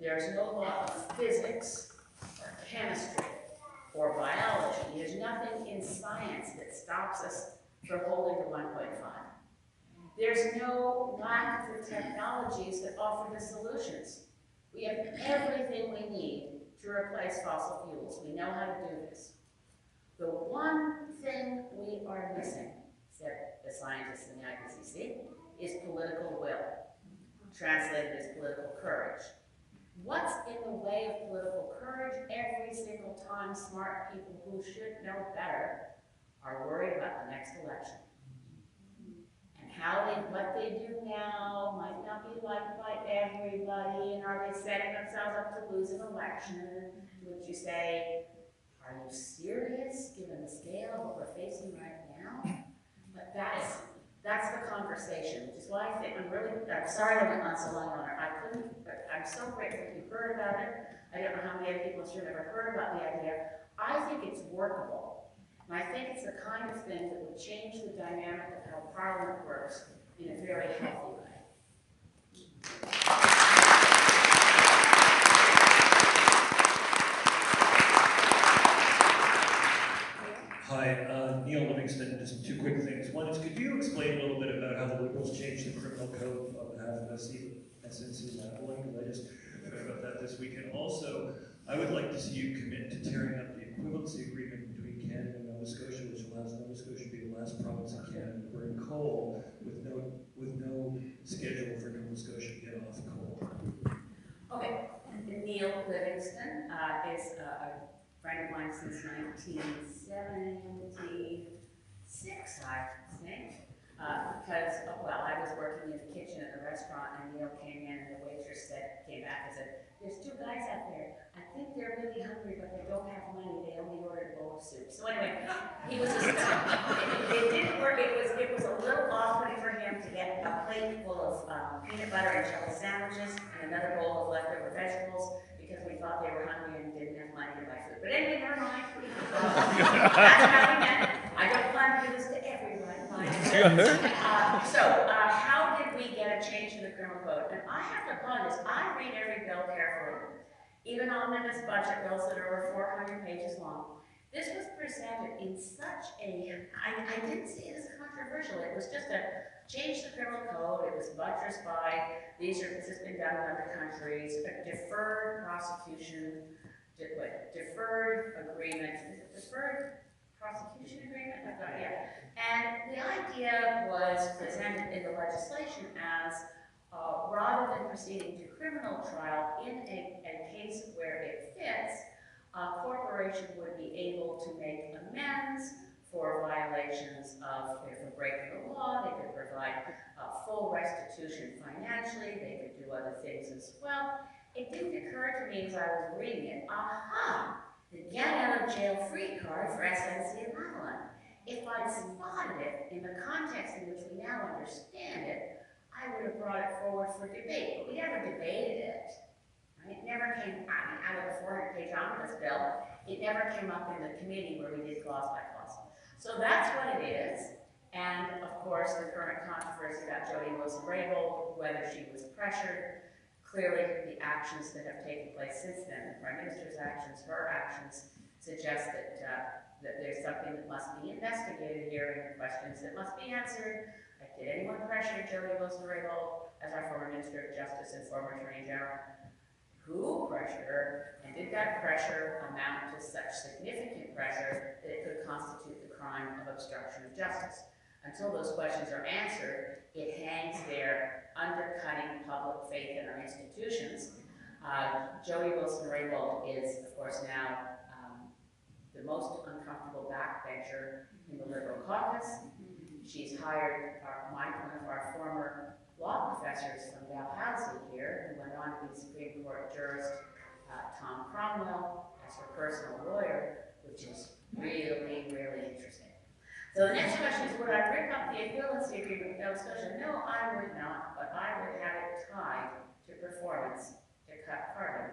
There's no law of physics or chemistry or biology. There's nothing in science that stops us from holding the 1.5. There's no lack of the technologies that offer the solutions. We have everything we need to replace fossil fuels. We know how to do this. The one thing we are missing, said the scientists in the IPCC, is political will, translated as political courage. What's in the way of political courage? Every single time smart people who should know better are worried about the next election. What they do now might not be liked by everybody, and are they setting themselves up to lose an election? Would you say, are you serious, given the scale of what we're facing right now? But that's the conversation, which is why I think I'm sorry I went on so long on it. I'm so grateful that you heard about it. I don't know how many other people in this room ever heard about the idea. I think it's workable. And I think it's the kind of thing that would change the dynamic of how Parliament works in a very healthy way. Hi, Neil Livingston. Just two quick things. One is, could you explain a little bit about how the Liberals changed the criminal code on behalf of since in that one? Because I just heard about that this week. And also, I would like to see you commit to tearing up the equivalency agreement between Canada and Nova Scotia, which allows Nova Scotia to be the last province in Canada to burn coal with no schedule for Nova Scotia to get off coal. Okay, Neil Livingston is a friend of mine since 1976, I think. Because, well, I was working in the kitchen at the restaurant, and Neil came in, and the waitress came back and said, there's two guys out there. I think they're really hungry, but they don't have money. They only ordered a bowl of soup. So anyway, he was just, it didn't work. It was a little awkward for him to get a plate full of peanut butter and jelly sandwiches and another bowl of leftover vegetables, because we thought they were hungry and didn't have money to buy food. But anyway, never mind. That's how we met. I don't plan to do this to everyone, mind. How did we get a change in the criminal code? And I have to apologize, I read every bill carefully, even omnibus budget bills that are over 400 pages long. This was presented in such I didn't see it as controversial. It was just a change the criminal code. It was buttressed by, this has been done in other countries, a deferred prosecution, deferred agreement, is it deferred prosecution agreement? I thought, yeah. And the idea was presented in the legislation as rather than proceeding to criminal trial in a case where it fits, a corporation would be able to make amends for violations of, for breaking the law. They could provide full restitution financially. They could do other things as well. It didn't occur to me as I was reading it, the get out of jail free card for SNC and Madeline. If I'd spotted it in the context in which we now understand it, I would have brought it forward for debate, but we never debated it. Right? It never came out of the 400-page omnibus bill. It never came up in the committee where we did clause by clause. So that's what it is. And of course, the current controversy about Jody Wilson-Raybould, whether she was pressured. Clearly, the actions that have taken place since then, the Prime Minister's actions, her actions, suggest that there's something that must be investigated here and questions that must be answered. Like, did anyone pressure Jody Wilson-Raybould as our former Minister of Justice and former Attorney General? Who pressured her, and did that pressure amount to such significant pressure that it could constitute the crime of obstruction of justice? Until those questions are answered, it hangs there, undercutting public faith in our institutions. Jody Wilson-Raybould is, of course, now the most uncomfortable backbencher in the Liberal caucus. She's hired one of our former law professors from Dalhousie here, who went on to be Supreme Court jurist, Tom Cromwell, as her personal lawyer, which is really, really interesting. So the next question is, would I rip up the equivalency agreement with Nova Scotia? No, I would not, but I would have it tied to performance to cut carbon.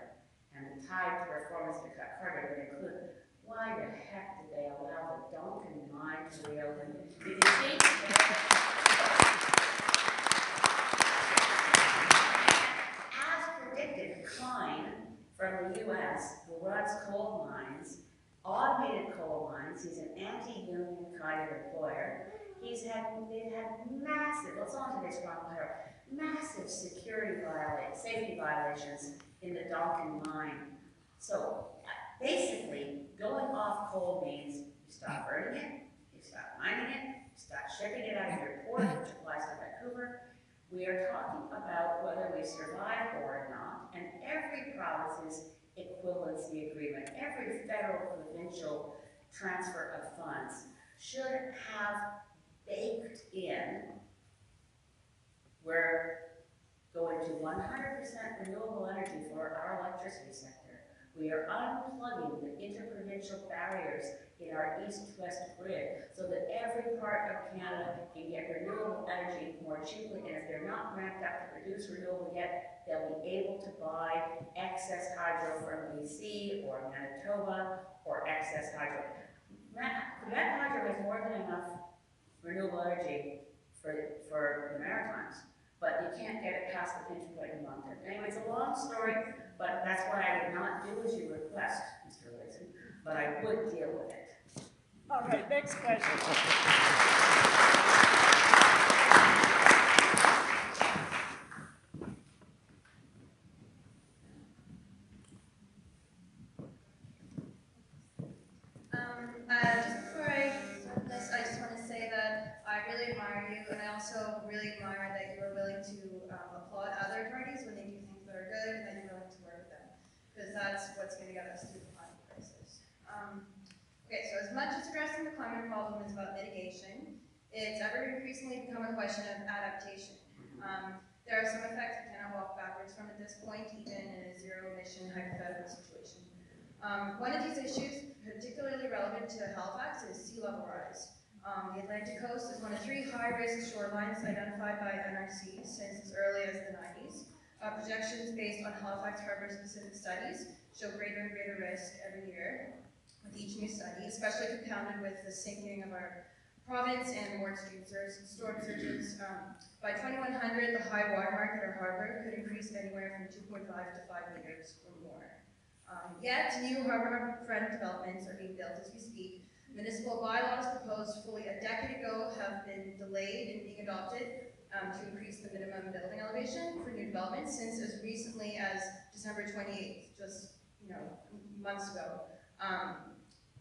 And the tied to performance to cut carbon would include, why the heck did they allow the Duncan mine to reopen? Did you see? As predicted, Klein from the US, who runs coal mines, automated coal mines, he's an anti-union kind of employer. They've had massive, let's on to this massive safety violations in the Duncan mine. So basically, going off coal means you stop burning it, you stop mining it, you stop shipping it out of your port, which applies to Vancouver. We are talking about whether we survive or not, and every province's equivalency agreement, every federal provincial transfer of funds should have baked in, we're going to 100% renewable energy for our electricity sector. We are unplugging the interprovincial barriers in our east-west grid so that every part of Canada can get renewable energy more cheaply, and if they're not ramped up to produce renewable yet, they'll be able to buy excess hydro from BC or Manitoba or excess hydro. Quebec Hydro has more than enough renewable energy for the Maritimes, but you can't get it past the pinch point in Moncton. Anyway, it's a long story, but that's what I would not do as you request, Mr. Wilson, but I would deal with it. All right, next question. Just before I start this, I just want to say that I really admire you, and I also really admire that you are willing to applaud other parties when they do things that are good, and that you're willing to work with them, because that's what's going to get us through the climate crisis. Okay, so as much as addressing the climate problem is about mitigation, it's ever increasingly become a question of adaptation. There are some effects we cannot walk backwards from at this point, even in a zero-emission hypothetical situation. One of these issues, particularly relevant to Halifax, is sea level rise. The Atlantic coast is one of 3 high-risk shorelines identified by NRC since as early as the 90s. Projections based on Halifax Harbor-specific studies show greater and greater risk every year. with each new study, especially compounded with the sinking of our province and more extreme storm surges. By 2100, the high water mark at our harbor could increase anywhere from 2.5 to 5 meters or more. Yet, new harborfront developments are being built as we speak. Municipal bylaws proposed fully a decade ago have been delayed in being adopted to increase the minimum building elevation for new developments since as recently as December 28th, just months ago,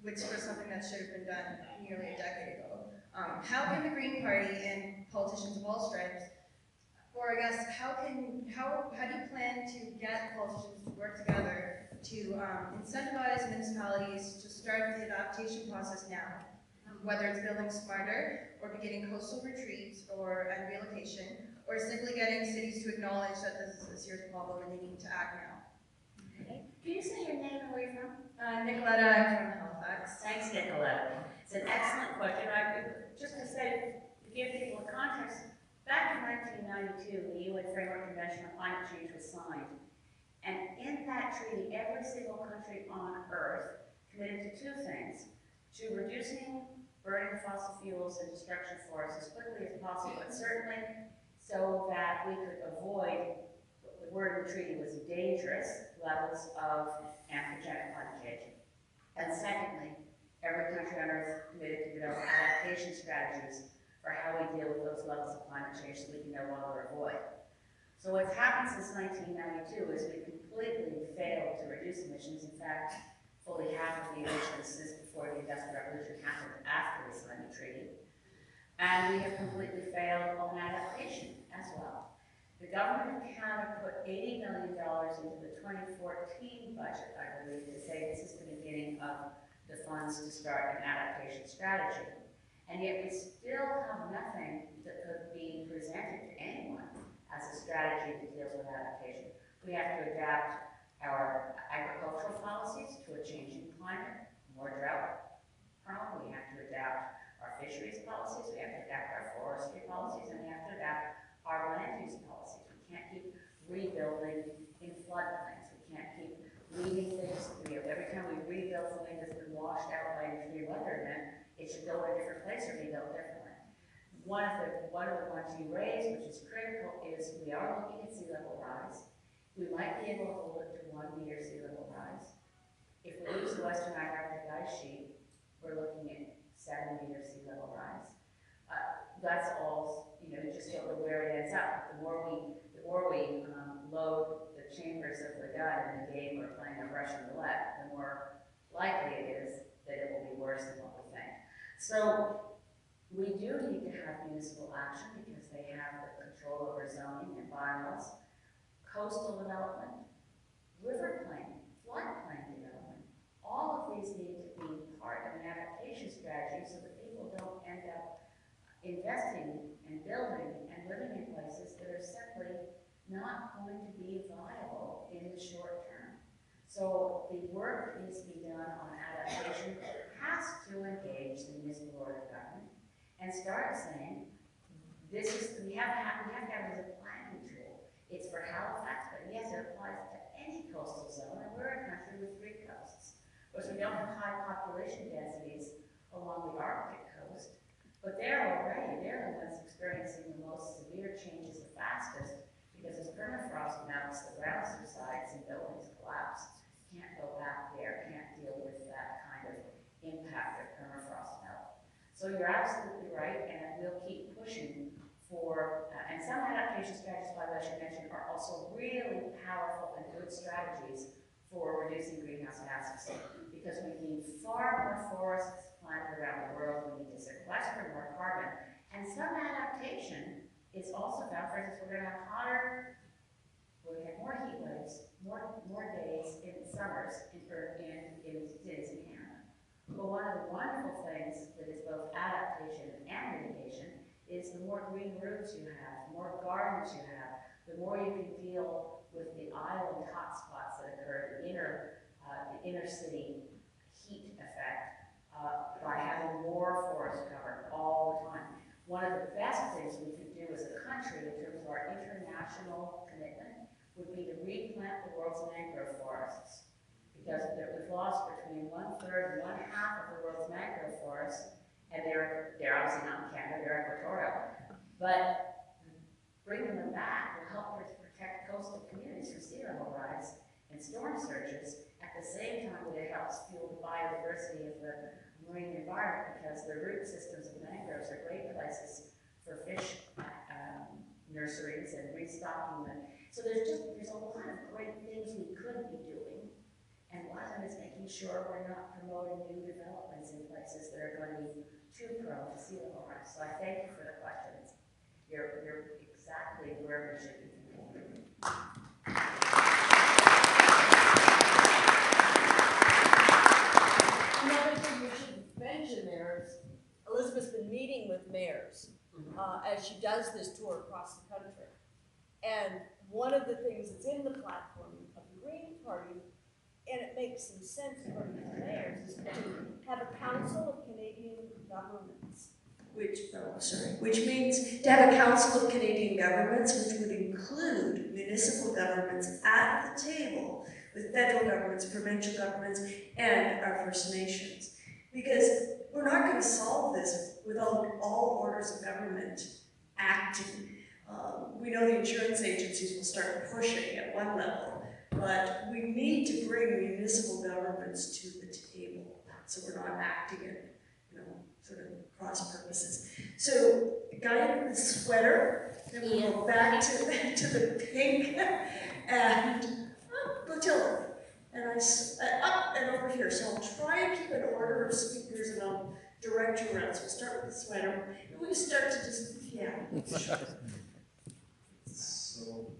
which was something that should have been done nearly a decade ago. How can the Green Party and politicians of all stripes, or I guess how do you plan to get politicians to work together to incentivize municipalities to start the adaptation process now, whether it's building smarter or beginning coastal retreats and relocation, or simply getting cities to acknowledge that this is a serious problem and they need to act now? Okay. Can you say your name and where you're from? Nicoletta, I'm from Halifax. Thanks, Nicoletta. It's an excellent question. Just to say, to give people a context, back in 1992, the UN Framework Convention on Climate Change was signed. And in that treaty, every single country on Earth committed to two things: to reducing burning fossil fuels and destruction of forests as quickly as possible, but certainly so that we could avoid, the word in the treaty was dangerous, levels of anthropogenic climate change. And secondly, every country on Earth committed to develop adaptation strategies for how we deal with those levels of climate change so we can no longer avoid. So what's happened since 1992 is we completely failed to reduce emissions. In fact, fully half of the emissions since before the Industrial Revolution happened after we signed the treaty. And we have completely failed on adaptation as well. The government of Canada put $80 million into the 2014 budget, I believe, to say this is the beginning of the funds to start an adaptation strategy. And yet we still have nothing that could be presented to anyone as a strategy that deals with adaptation. We have to adapt our agricultural policies to a changing climate, more drought prone. We have to adapt our fisheries policies, we have to adapt our forestry policies, and we have to adapt our land use policies. We can't keep rebuilding in floodplains. We can't keep leaving things. Every time we rebuild something that's been washed out by an extreme weather event, it should go in a different place or be built differently. One of the ones you raised, which is critical, is we are looking at sea level rise. We might be able to hold it to 1 meter sea level rise. If we lose the Western Antarctic ice sheet, we're looking at 7 meter sea level rise. That's all, you just don't know where it ends up. The more we load the chambers of the gun in the game we're playing of Russian roulette, the more likely it is that it will be worse than what we think. So we do need to have municipal action because they have the control over zoning and bylaws, coastal development, river planning, floodplain development. All of these need to be part of an adaptation strategy so that people don't end up investing and building and living in places that are simply not going to be viable in the short term. So the work that needs to be done on adaptation has to engage the municipal order of government and start saying, we have to have it as a planning tool. It's for Halifax, but yes, it applies to any coastal zone, and we're a country with 3 coasts. Of course, we don't have high population densities along the Arctic coast, but they're the ones experiencing the most severe changes the fastest, because as permafrost melts, the ground subsides and buildings collapse. Can't go back there, can't deal with that kind of impact of permafrost melt. So you're absolutely right, and we'll keep pushing for, and some adaptation strategies, by the way, I should mention, are also really powerful and good strategies for reducing greenhouse gases, because we need far more forests planted around the world, we need to sequester more carbon, and some adaptation is also about, for instance, we're going to have hotter, we're going to have more heat waves, more days in summers in cities in Canada. But one of the wonderful things that is both adaptation and mitigation is the more green roofs you have, the more gardens you have, the more you can deal with the island hotspots that occur, the inner city heat effect, by having more forest cover all the time. One of the best things we could do as a country in terms of our international commitment would be to replant the world's mangrove forests, because we've lost between 1/3 1/3, 1/2 of the world's mangrove forests, and they're obviously not in Canada, they're equatorial. But bringing them back will help protect coastal communities from sea level rise and storm surges. At the same time, it helps fuel the biodiversity of the marine environment, because the root systems of mangroves are great places for fish nurseries and restocking them. So there's a lot of great things we could be doing, and one of them is making sure we're not promoting new developments in places that are going to be too prone to sea level rise. So I thank you for the questions. You're exactly where we should be. Another thing we should mention there is Elizabeth's been meeting with mayors as she does this tour across the country. And one of the things that's in the platform of the Green Party, and it makes some sense according to the mayors, is to have a council of Canadian governments. Which means to have a council of Canadian governments, which would include municipal governments at the table with federal governments, provincial governments, and our First Nations. Because we're not going to solve this without all orders of government acting. We know the insurance agencies will start pushing at one level, but we need to bring municipal governments to the table so we're not acting in, sort of cross purposes. So, the guy in the sweater, then we'll go back to the pink, and Matilda. And up and over here. So I'll try and keep an order of speakers, and I'll direct you around. So we'll start with the sweater, and we start to just, yeah. So,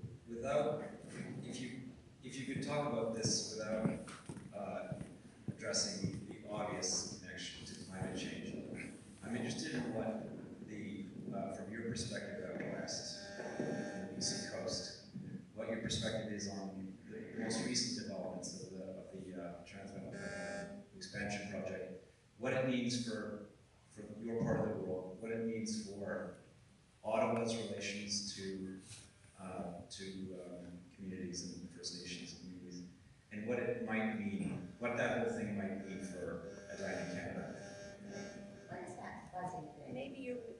if you could talk about this without addressing the obvious connection to climate change, I'm interested in what from your perspective out west, on the BC coast, what your perspective is on the most recent developments of the Trans Mountain expansion project, what it means for your part of the world, what it means for Ottawa's relations to communities and First Nations communities, and what it might mean, what that whole thing might mean for Atlantic Canada. What is that fuzzy thing? Maybe your thing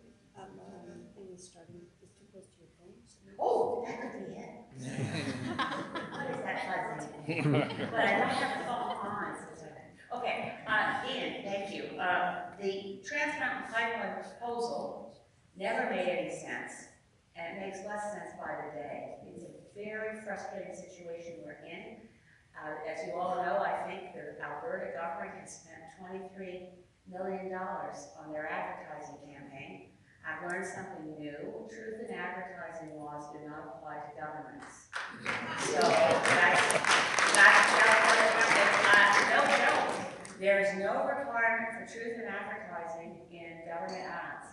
is starting, is too close to your phone. Oh, that could be it. What is that fuzzy thing? But I don't have the phone on. Okay, Ian, thank you. The Trans Mountain Pipeline proposal never made any sense, and it makes less sense by the day. It's a very frustrating situation we're in. As you all know, I think the Alberta government has spent $23 million on their advertising campaign. I've learned something new. Truth in advertising laws do not apply to governments. So there is no requirement for truth in advertising in government ads.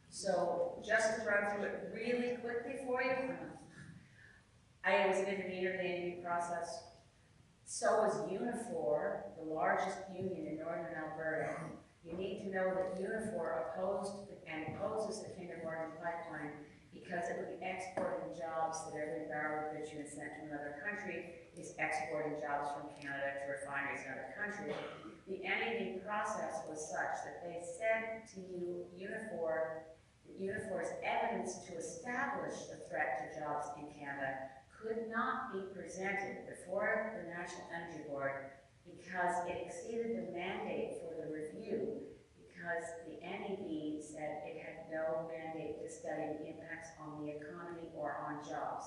So just to run through it really quickly for you, I was an intervener in the interview process. So is Unifor, the largest union in northern Alberta. You need to know that Unifor opposes the Kinder Morgan pipeline because it would be exporting jobs that every barrel of bitumen sent to another country is exporting jobs from Canada to refineries in other countries. The NED process was such that they said to Unifor that Unifor's evidence to establish the threat to jobs in Canada could not be presented before the National Energy Board because it exceeded the mandate for the review, because the NEB said it had no mandate to study the impacts on the economy or on jobs.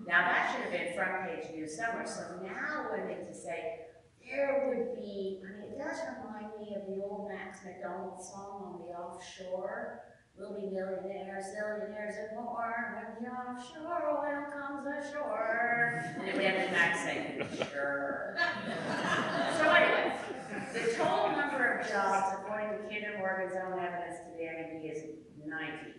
Now that should have been front page news somewhere. So now we're going to say there would be, it does remind me of the old Max McDonald song on the offshore. We'll be millionaires, zillionaires, and more when the offshore oil comes ashore. And we have the Max saying, sure. So anyway, the total number of jobs, according to Kinder Morgan's own evidence to the NEB, is 90.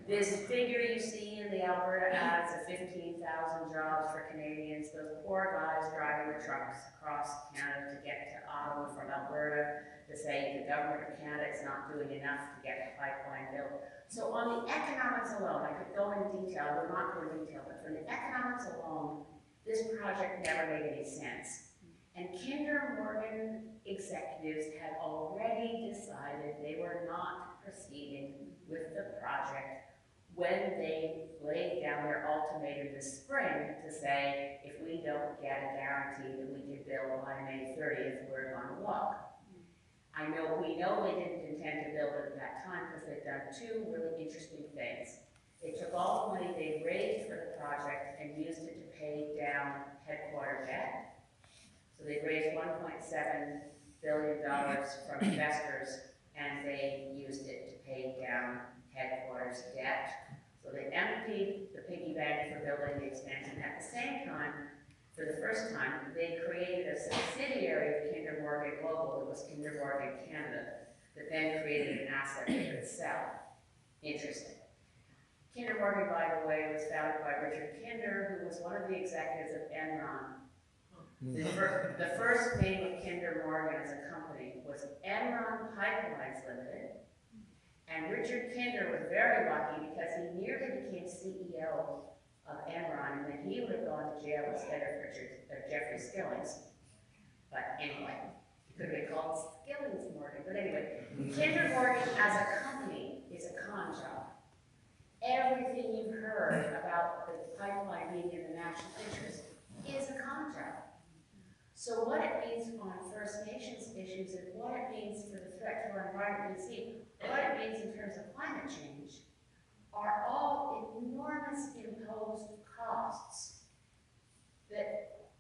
This figure you see in the Alberta ads of 15,000 jobs for Canadians, those poor guys driving the trucks across Canada to get to Ottawa from Alberta to say the government of Canada is not doing enough to get the pipeline built. So on the economics alone, I could go into detail, we're not going into detail, but for the economics alone, this project never made any sense. And Kinder Morgan executives had already decided they were not proceeding with the project when they laid down their ultimatum this spring to say, if we don't get a guarantee that we can build by May 30th, we're going to walk. We know they didn't intend to build it at that time because they've done two really interesting things. They took all the money they raised for the project and used it to pay down headquarter debt. So they raised $1.7 billion from investors, and they used it to pay down headquarters debt. So they emptied the piggy bank for building the expansion. At the same time, for the first time, they created a subsidiary of Kinder Morgan Global that was Kinder Morgan Canada, that then created an asset they could sell. Interesting. Kinder Morgan, by the way, was founded by Richard Kinder, who was one of the executives of Enron. The first name of Kinder Morgan as a company was Enron Pipelines Limited, and Richard Kinder was very lucky because he nearly became CEO of Enron, and then he would have gone to jail instead of Jeffrey Skillings. But anyway, he could have been called Skillings Morgan. But anyway, Kinder Morgan as a company is a con job. Everything you've heard about the pipeline being in the national interest is a con job. So what it means on First Nations issues and what it means for the threat to our environment and sea, what it means in terms of climate change, are all enormous imposed costs that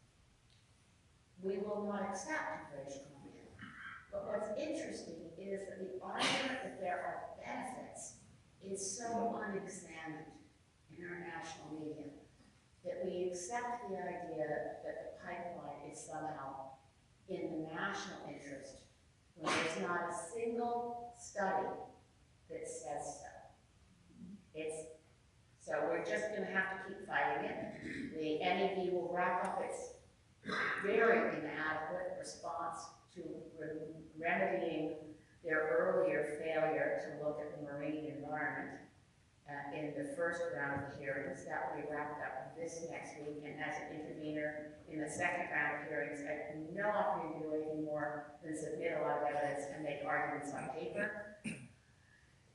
we will not accept in British Columbia. But what's interesting is that the argument that there are benefits is so unexamined in our national media that we accept the idea that the pipeline is somehow in the national interest when there's not a single study that says so. So we're just going to have to keep fighting it. The NEB will wrap up its very inadequate response to remedying their earlier failure to look at the marine environment in the first round of hearings. That will be wrapped up this next week, and as an intervener in the second round of hearings, I have no opportunity to do anything more than submit a lot of evidence and make arguments on paper.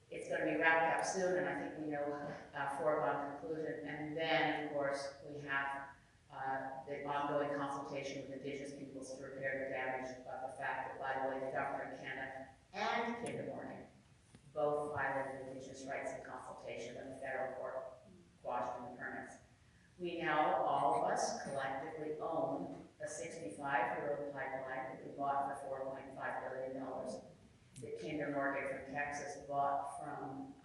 It's going to be wrapped up soon, and I think we know a foregone conclusion. And then, of course, we have the ongoing consultation with Indigenous peoples to repair the damage of the fact that, by the way, the government of Canada and Kinder Morgan both violated Indigenous rights in consultation, and the federal court quashed the permits. We now, all of us, collectively own a 65-year-old pipeline that we bought for $4.5 billion. That Kinder Morgan from Texas bought from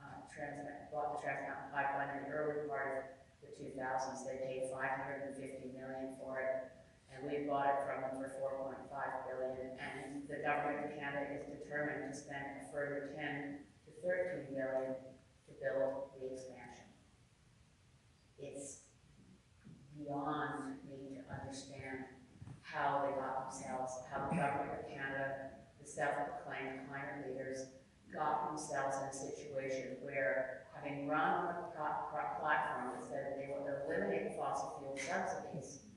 bought the Trans Mountain Pipeline in the early part of the 2000s. They paid $550 million for it, and we bought it from them for $4.5 billion. And the government of Canada is determined to spend a further $10 to $13 billion to build the expansion. It's beyond me to understand how they got themselves, how the government of Canada, the self-proclaimed climate leaders, got themselves in a situation where, having run on a platform that said they will eliminate fossil fuel subsidies,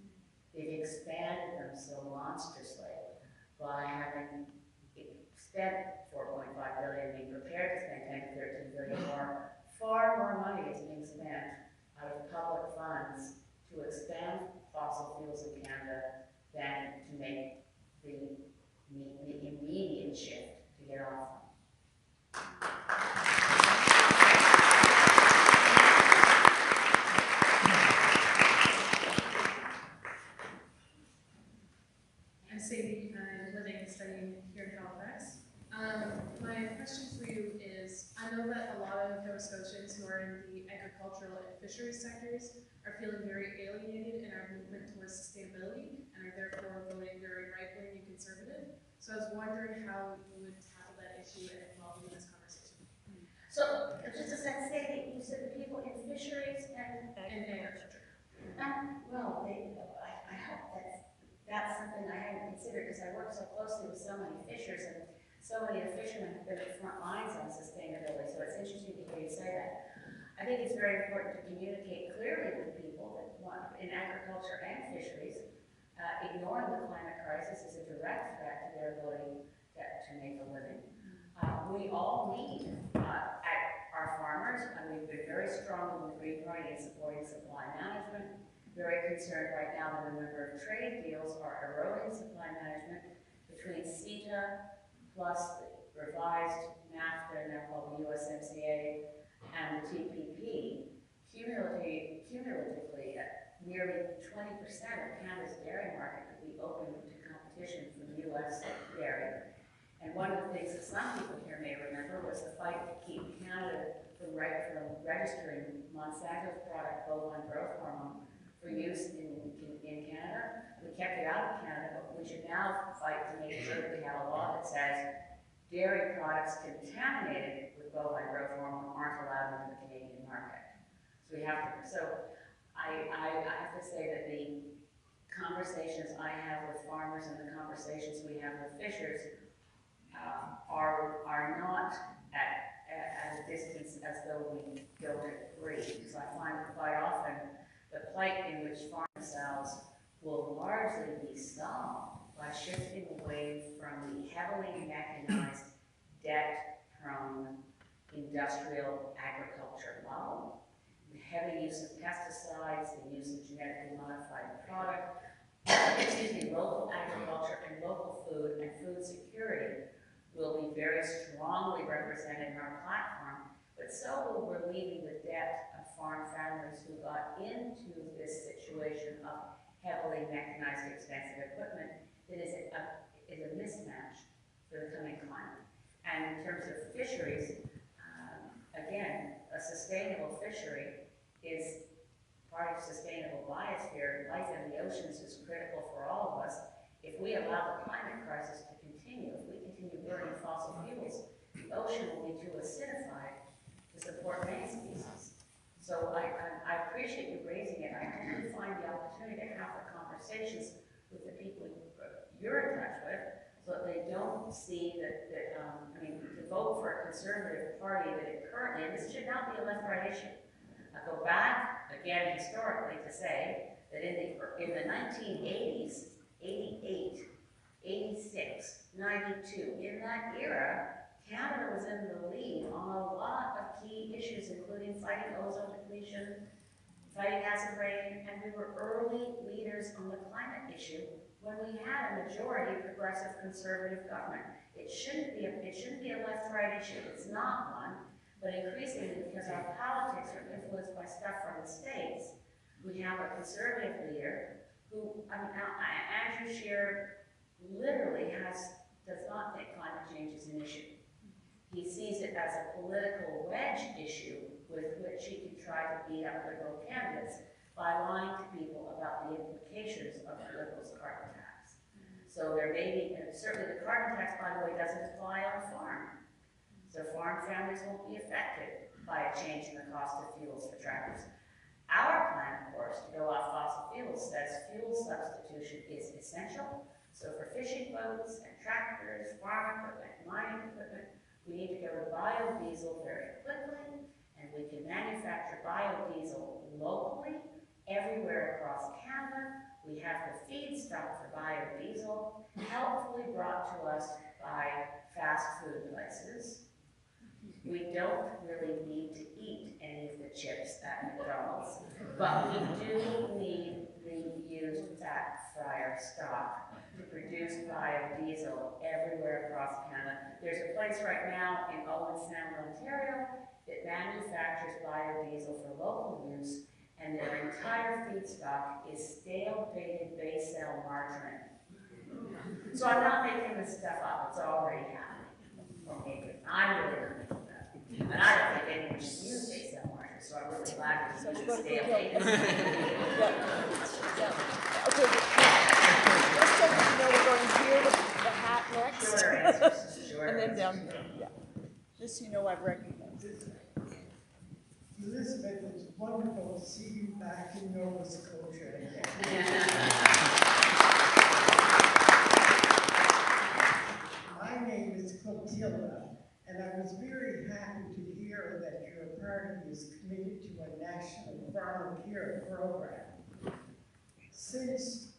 they've expanded them so monstrously by having spent $4.5 billion, being prepared to spend $10 to $13 billion more. Far more money is being spent out of public funds to expand fossil fuels in Canada than to make the immediate shift to get off them. I'm Sadie, I'm living and studying here in Halifax. My question for you is, I know that a lot of Nova Scotians who are in the agricultural and fisheries sectors are feeling very alienated in our movement towards sustainability and are therefore voting very right-wing and conservative. So I was wondering how you would tackle that issue and involve in this conversation. So, just a second, say you said the people in fisheries and agriculture. well, I hope that's something I hadn't considered, because I work so closely with so many fishers, and so many of the fishermen have been at the front lines on sustainability, so it's interesting to hear you say that. I think it's very important to communicate clearly with people that want, in agriculture and fisheries, ignoring the climate crisis is a direct threat to their ability to make a living. We all need our farmers, and we've been very strong in the Green Party in supporting supply management. Very concerned right now that a number of trade deals are eroding supply management between CETA plus the revised NAFTA, now called the USMCA, and the TPP. Cumulatively, nearly 20% of Canada's dairy market could be open to competition from U.S. dairy. And one of the things that some people here may remember was the fight to keep Canada from registering Monsanto's product, bovine growth hormone, for use in Canada. We kept it out of Canada, but we should now fight to make sure that we have a law that says dairy products contaminated with bovine growth hormone aren't allowed into the Canadian market. So we have to, I have to say that the conversations I have with farmers and the conversations we have with fishers are not at a distance as though we don't agree. So I find that quite often the plight in which farm themselves will largely be solved by shifting away from the heavily mechanized, debt-prone industrial agriculture model, the heavy use of pesticides, the use of genetically modified product, local agriculture and local food and food security will be very strongly represented in our platform, but so will relieving the debt of farm families who got into this situation of heavily mechanized, expensive equipment that is a mismatch for the coming climate. And in terms of fisheries, again, a sustainable fishery is part of sustainable biosphere. Life in the oceans is critical for all of us. If we allow the climate crisis to continue, if we continue burning fossil fuels, the ocean will be too acidified to support many species. So I appreciate you raising it. I hope you find the opportunity to have the conversations with the people you're in touch with, so that they don't see that to vote for a conservative party that it currently, and this should not be a left-right issue. I go back, again, historically to say that in the 1980s, 88, 86, 92, in that era, Canada was in the lead on a lot of key issues, including fighting ozone depletion, fighting acid rain, and we were early leaders on the climate issue when we had a majority progressive conservative government. It shouldn't be a left-right issue. It's not one, but increasingly, because our politics are influenced by stuff from the States, we have a conservative leader who, Andrew Scheer literally does not think climate change is an issue. He sees it as a political wedge issue with which he can try to beat up Liberal candidates by lying to people about the implications of the Liberals' carbon tax. So there may be, and certainly the carbon tax, by the way, doesn't apply on a farm. So farm families won't be affected by a change in the cost of fuels for tractors. Our plan, of course, to go off fossil fuels says fuel substitution is essential. So for fishing boats and tractors, farm equipment, mining equipment, we need to go to biodiesel very quickly, and we can manufacture biodiesel locally everywhere across Canada. We have the feedstock for biodiesel, helpfully brought to us by fast food places. We don't really need to eat any of the chips at McDonald's, but we do need the used fat fryer stock to produce biodiesel everywhere across Canada. There's a place right now in Owen Sound, Ontario, that manufactures biodiesel for local use, and their entire feedstock is stale, dated base cell margarine. So I'm not making this stuff up, it's already happening. Okay, I'm really not making that. And I don't think anyone should use base cell margarine, so I'm really glad to use stale, dated. Okay, just so you know, we're going here to the hat next. Shorter answers, shorter And then answers. down here, yeah. Just so you know I've recognized it. Elizabeth, it's wonderful to see you back in Nova Scotia again. My name is Clotilda, and I was very happy to hear that your party is committed to a national farmer care program. Since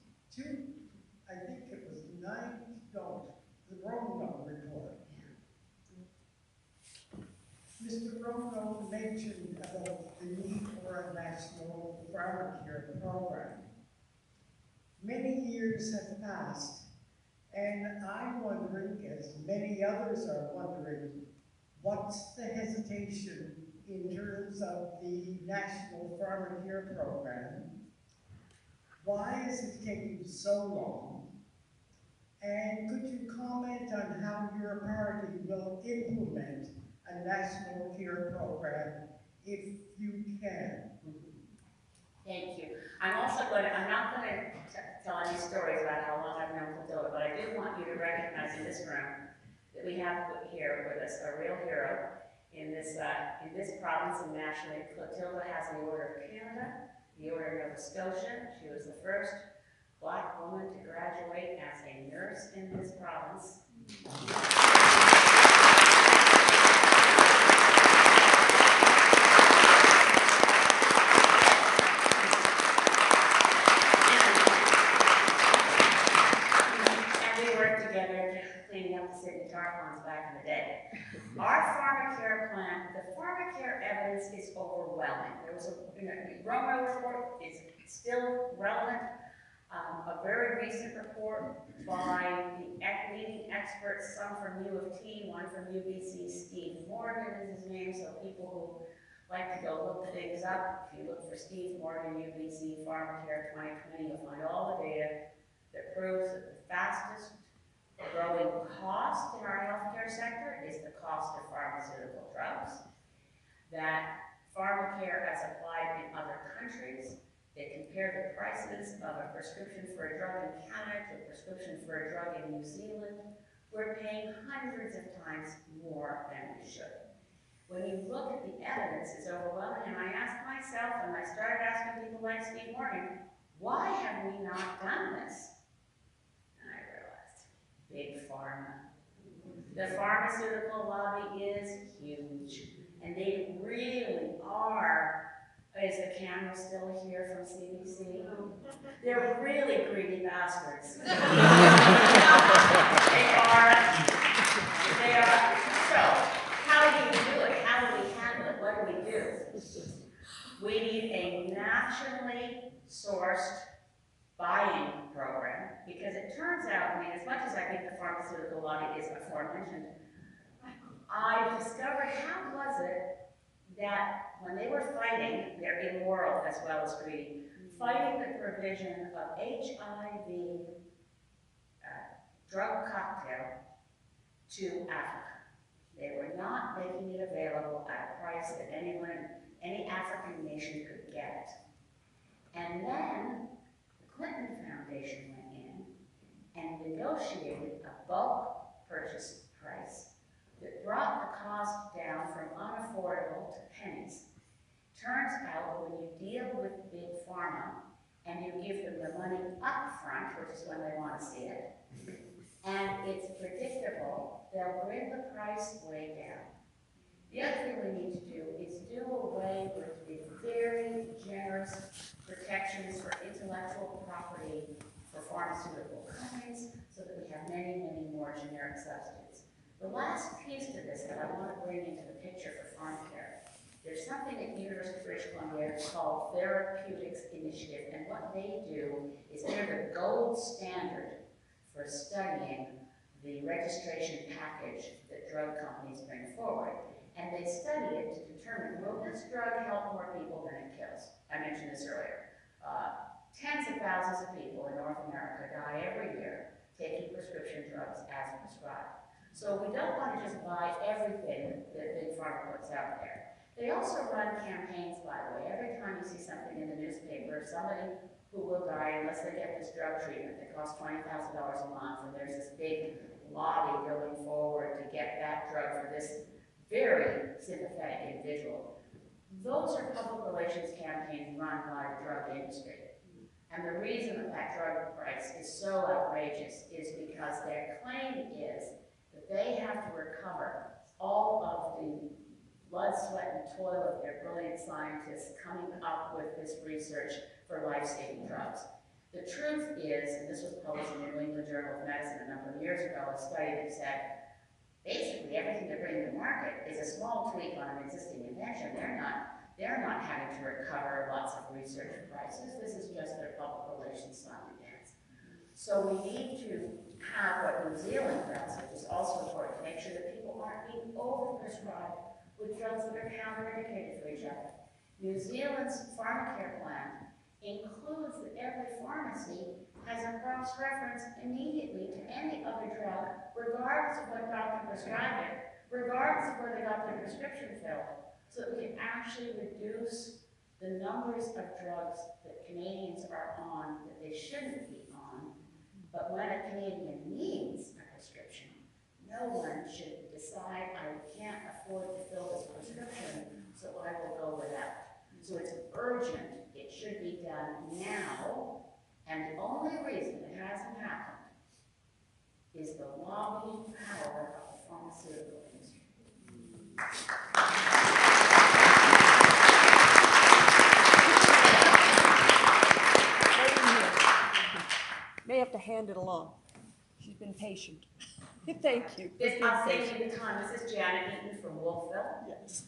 many years have passed, and I'm wondering, as many others are wondering, what's the hesitation in terms of the National Farmer Care Program? Why is it taking so long? And could you comment on how your party will implement a national care program if you can? Thank you. I'm not going to tell any stories about how long I've known Clotilda, but I do want you to recognize in this room that we have here with us a real hero in this province and nationally. Clotilda has the Order of Canada, the Order of Nova Scotia. She was the first Black woman to graduate as a nurse in this province. Cleaning up the city tar ponds back in the day. Our Pharma Care plan, the Pharma Care evidence is overwhelming. There was a Romo report, is still relevant. A very recent report by the leading experts, some from U of T, one from UBC, Steve Morgan is his name, so people who like to go look things up, if you look for Steve Morgan, UBC, Pharma Care 2020, you'll find all the data that proves that the fastest growing cost in our healthcare sector is the cost of pharmaceutical drugs. That pharmacare as applied in other countries, they compare the prices of a prescription for a drug in Canada to a prescription for a drug in New Zealand. We're paying hundreds of times more than we should. When you look at the evidence, it's overwhelming, and I asked myself, and I started asking people like Steve Morgan, why have we not done this? Big pharma. The pharmaceutical lobby is huge, and they really are, is the camera still here from CBC? They're really greedy bastards. They are. So, how do you do it? How do we handle it? What do? We need a nationally sourced buying program, because it turns out, I mean, as much as I think the pharmaceutical lobby is aforementioned, I discovered how was it that when they were fighting, they're immoral as well as greedy, fighting the provision of HIV drug cocktail to Africa. They were not making it available at a price that any African nation could get. And then Clinton Foundation went in and negotiated a bulk purchase price that brought the cost down from unaffordable to pennies. Turns out when you deal with big pharma and you give them the money up front, which is when they want to see it, and it's predictable, they'll bring the price way down. The other thing we need to do is do away with the very generous protections for intellectual property for pharmaceutical companies so that we have many, many more generic substitutes. The last piece to this that I want to bring into the picture for pharmacare, there's something at University of British Columbia called Therapeutics Initiative, and what they do is they're the gold standard for studying the registration package that drug companies bring forward. And they study it to determine, will this drug help more people than it kills? I mentioned this earlier. Tens of thousands of people in North America die every year taking prescription drugs as prescribed. So we don't want to just buy everything that Big Pharma puts out there. They also run campaigns, by the way. Every time you see something in the newspaper, somebody who will die unless they get this drug treatment that costs $20,000 a month, and there's this big lobby going forward to get that drug for this very sympathetic individual. Those are public relations campaigns run by the drug industry. And the reason that that drug price is so outrageous is because their claim is that they have to recover all of the blood, sweat, and toil of their brilliant scientists coming up with this research for life-saving drugs. The truth is, and this was published in the New England Journal of Medicine a number of years ago, a study that said basically everything they're bringing to market is a small tweak on an existing invention. They're not having to recover lots of research prices. This is just their public relations science. So we need to have what New Zealand does, which is also important, to make sure that people aren't being over-prescribed with drugs that are counterindicated for each other. New Zealand's pharmacare plan includes that every pharmacy has a cross-reference immediately to any other drug, regardless of what doctor prescribed it, regardless of where they got their prescription filled, so that we can actually reduce the numbers of drugs that Canadians are on that they shouldn't be on. But when a Canadian needs a prescription, no one should decide, I can't afford to fill this prescription, so I will go without. So it's urgent, it should be done now, and the only reason it hasn't happened is the lobbying power of the pharmaceutical industry. May have to hand it along. She's been patient. Thank you. I'm saving the time. This is Janet Eaton from Wolfville. Yes.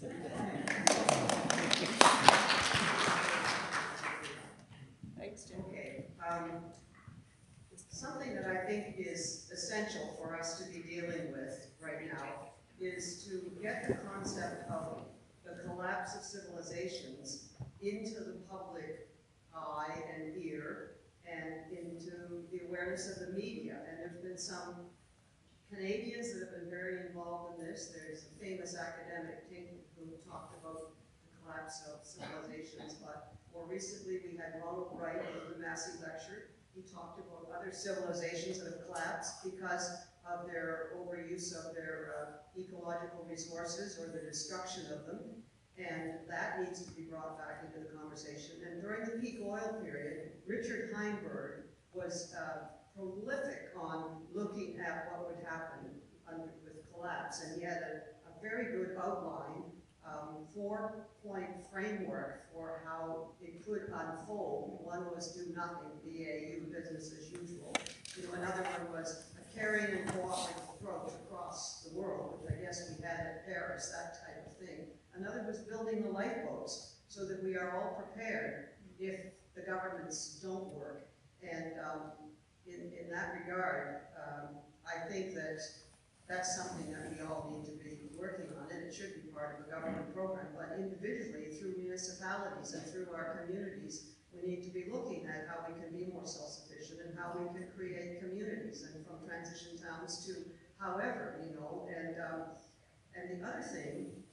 Thanks, Jim. Okay, something that I think is essential for us to be dealing with right now is to get the concept of the collapse of civilizations into the public eye and ear and into the awareness of the media. And there's been some Canadians that have been very involved in this. There's a famous academic, Tink, who talked about the collapse of civilizations, but more recently we had Ronald Wright in the Massey lecture. He talked about other civilizations that have collapsed because of their overuse of their ecological resources or the destruction of them. And that needs to be brought back into the conversation. And during the peak oil period, Richard Heinberg was prolific on looking at what would happen with collapse. And he had a very good outline, 4-point framework for how it could unfold. One was do nothing, BAU, business as usual. Another one was a caring and cooperative approach across the world, which I guess we had at Paris, that type of thing. Another was building the lifeboats so that we are all prepared if the governments don't work. And in that regard, I think that that's something that we all need to be working on, and it should be part of a government program. But individually, through municipalities and through our communities, we need to be looking at how we can be more self-sufficient and how we can create communities, and from transition towns to however, and the other thing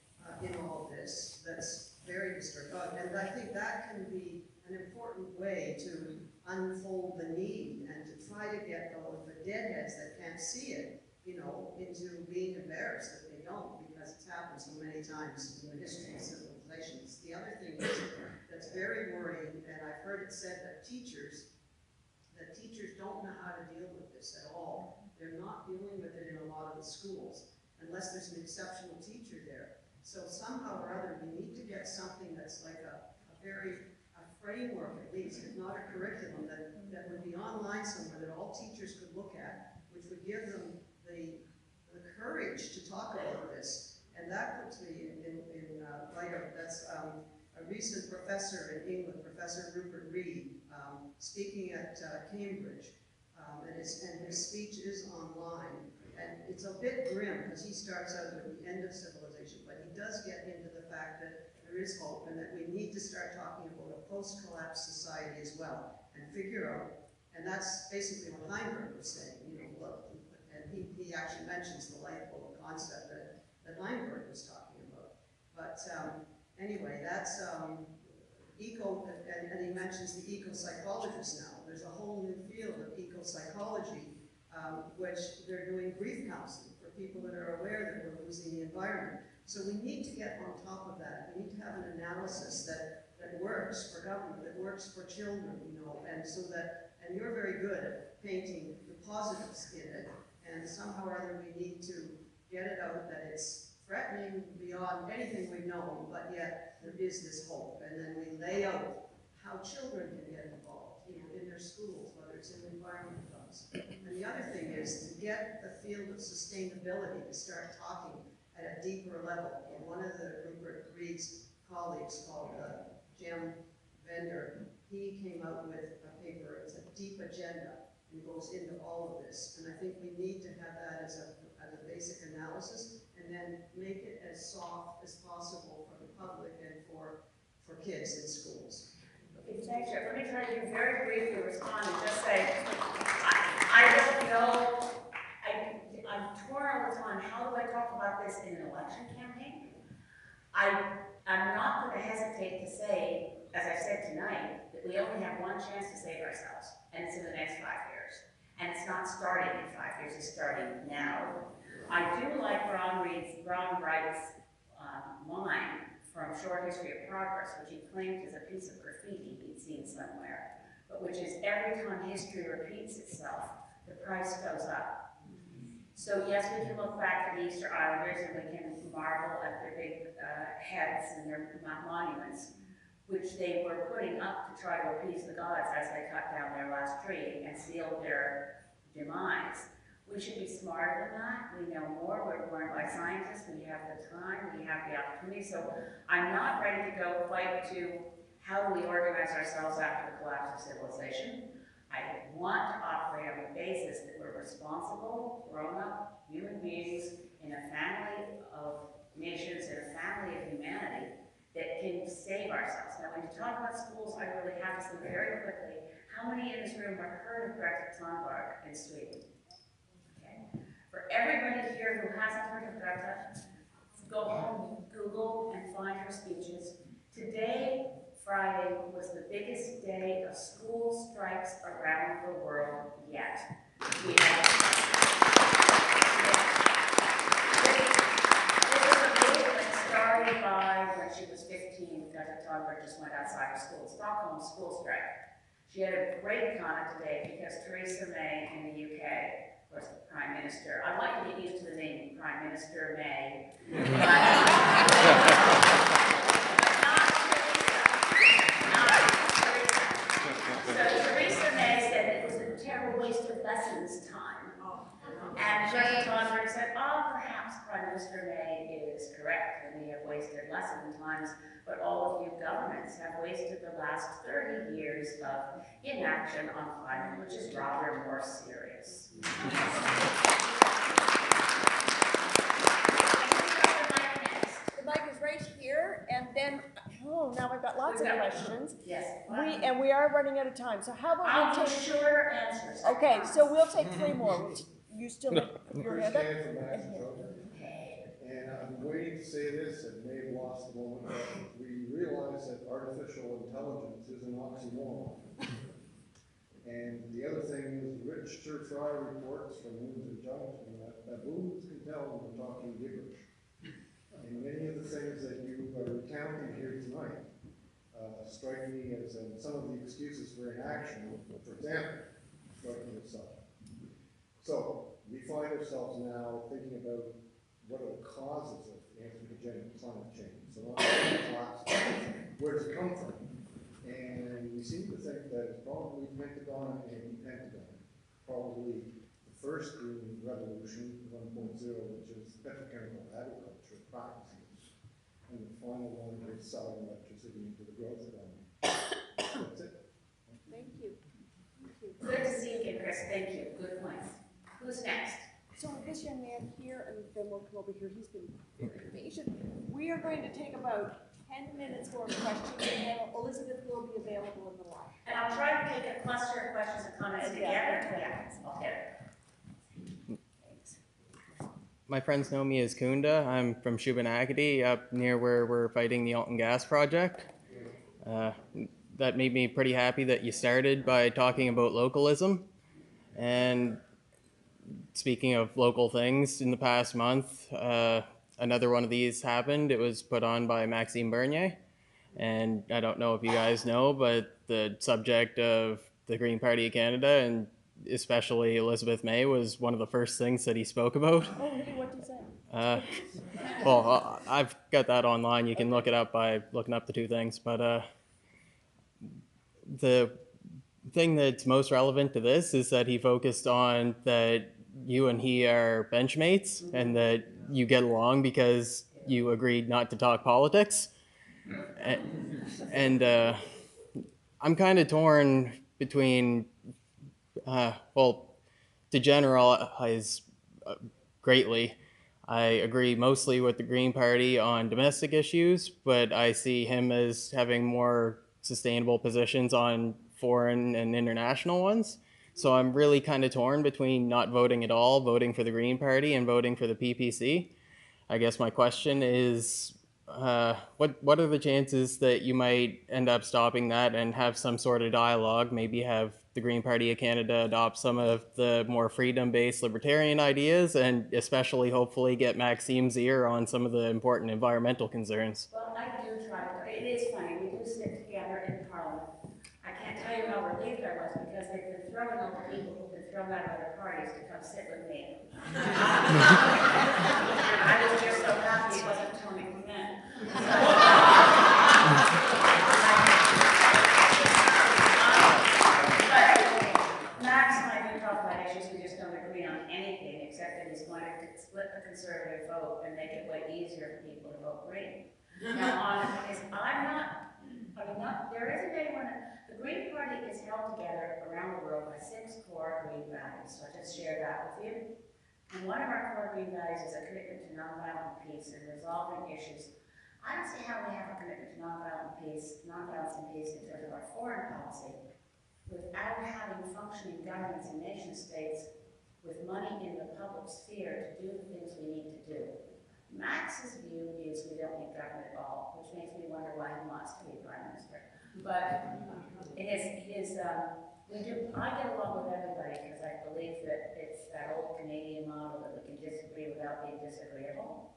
in all of this that's very disturbing, and I think that can be an important way to unfold the need and to try to get the deadheads that can't see it, into being embarrassed that they don't, because it's happened so many times in the history of civilizations. The other thing that's very worrying, and I've heard it said that teachers don't know how to deal with this at all. They're not dealing with it in a lot of the schools, unless there's an exceptional teacher there. So somehow or other, we need to get something that's like a framework at least, if not a curriculum, that would be online somewhere that all teachers could look at, which would give them the courage to talk about this. And that puts me in light of, that's a recent professor in England, Professor Rupert Reed, speaking at Cambridge, and his speech is online. And it's a bit grim because he starts out at the end of civilization, but he does get into the fact that there is hope and that we need to start talking about a post-collapse society as well and figure out, and that's basically what Heinberg was saying, look, and he actually mentions the lifeboat concept that Heinberg was talking about. But anyway, that's and he mentions the eco-psychologists now. There's a whole new field of eco-psychology, which they're doing grief counseling for people that are aware that we're losing the environment. So we need to get on top of that. We need to have an analysis that works for government, that works for children, and so that, and you're very good at painting the positives in it, and somehow or other we need to get it out that it's threatening beyond anything we've known, but yet there is this hope. And then we lay out how children can get involved, in their schools, whether it's in the environment clubs. And the other thing is to get the field of sustainability to start talking at a deeper level. And one of the Rupert Reed's colleagues called Jim Bender, he came out with a paper, it's a deep agenda. and goes into all of this. And I think we need to have that as a basic analysis, and then make it as soft as possible for the public and for kids in schools. Okay, thanks, Jeff. Let me try to very briefly respond and just say, I don't know, I'm torn all the time. How do I talk about this in an election campaign? I'm not going to hesitate to say, as I said tonight, that we only have one chance to save ourselves, and it's in the next 5 years. And it's not starting in 5 years, it's starting now. I do like Ron Wright's line from Short History of Progress, which he claimed is a piece of graffiti he'd seen somewhere, but which is every time history repeats itself, the price goes up. So yes, we can look back at the Easter Islanders and we can marvel at their big heads and their monuments, which they were putting up to try to appease the gods as they cut down their last tree and sealed their demise. We should be smarter than that. We know more. We're run by scientists. We have the time. We have the opportunity. So I'm not ready to go quite to how do we organize ourselves after the collapse of civilization. I want to operate on the basis that we're responsible, grown-up human beings in a family of nations, in a family of humanity that can save ourselves. Now, when you talk about schools, I really have to say very quickly, how many in this room have heard of Greta Thunberg in Sweden? For everybody here who hasn't heard of Greta, go home, Google, and find her speeches. Today, Friday, was the biggest day of school strikes around the world yet. We have, this is a movement started by when she was 15, Greta Thunberg just went outside her school, Stockholm school strike. She had a great comment today because Theresa May in the UK, of course, the Prime Minister. I want you to get used to the name Prime Minister May. But not Theresa. So Theresa May said it was a terrible waste of lessons time. And Greta Thunberg said, perhaps Prime Minister May is correct, and we have wasted lesson times, but all of you governments have wasted the last 30 years of inaction on climate, which is rather more serious. The mic is right here, and then, now I've got lots of questions. Yes. We are running out of time, so how about I'll we do take... shorter answers. Okay, so we'll take 3 more. You still have your hand up? And I'm waiting to say this, and may have lost the moment, but we realize that artificial intelligence is an oxymoron. And the other thing is, Rich Fry reports from Windsor Junction that baboons can tell when we're talking gibberish. And many of the things that you are recounting here tonight strike me as some of the excuses for inaction, for example, strike me as such. So, we find ourselves now thinking about what are the causes of anthropogenic climate change. So not the collapse, where does it come from? And we seem to think that it's probably Pentagon and Pentagon. Probably the first green revolution, 1.0, which is petrochemical agriculture practices. And the final one is selling electricity into the growth economy. That's it. Thank you. Good to see you again, Chris. Thank you. Good points. Who's next? So this young man here, and then we'll come over here, he's been very patient. We are going to take about 10 minutes for questions, and Elizabeth will be available in the lobby. And I'll try to take a cluster of questions and comments together. Yeah, I'll get it. Thanks. My friends know me as Kunda. I'm from Shubenacadie, up near where we're fighting the Alton Gas project. That made me pretty happy that you started by talking about localism. And speaking of local things, in the past month, another one of these happened. It was put on by Maxime Bernier. And I don't know if you guys know, but the subject of the Green Party of Canada, and especially Elizabeth May, was one of the first things that he spoke about. Oh, really? What did you say? Well, I've got that online. You can look it up by looking up the two things. But the thing that's most relevant to this is that he focused on that you and he are benchmates and that you get along because you agreed not to talk politics. And I'm kind of torn between Well, to generalize greatly, I agree mostly with the Green Party on domestic issues, but I see him as having more sustainable positions on foreign and international ones. So I'm really kind of torn between not voting at all, voting for the Green Party, and voting for the PPC. I guess my question is, what are the chances that you might end up stopping that and have some sort of dialogue? Maybe have the Green Party of Canada adopt some of the more freedom-based libertarian ideas, and especially hopefully get Maxime's ear on some of the important environmental concerns. Well, I do try to, it is funny, we do sit together in Parliament. I can't tell you how relieved I was because they've been throwing all the people who've been thrown out of other parties to come sit with me. I was just so happy it wasn't Tony Clement. Max and I do talk about issues, we just don't agree on anything except that he's going to split the conservative vote and make it way easier for people to vote Green. Now, on is there isn't anyone. The Green Party is held together around the world by 6 core Green values. So I just share that with you. And one of our core Green values is a commitment to nonviolent peace and resolving issues. I don't see how we have a commitment to nonviolence and peace in terms of our foreign policy without having functioning governments and nation states with money in the public sphere to do the things we need to do. Max's view is we don't need government at all, which makes me wonder why he wants to be prime minister. But I get along with everybody because I believe that it's that old Canadian model that we can disagree without being disagreeable.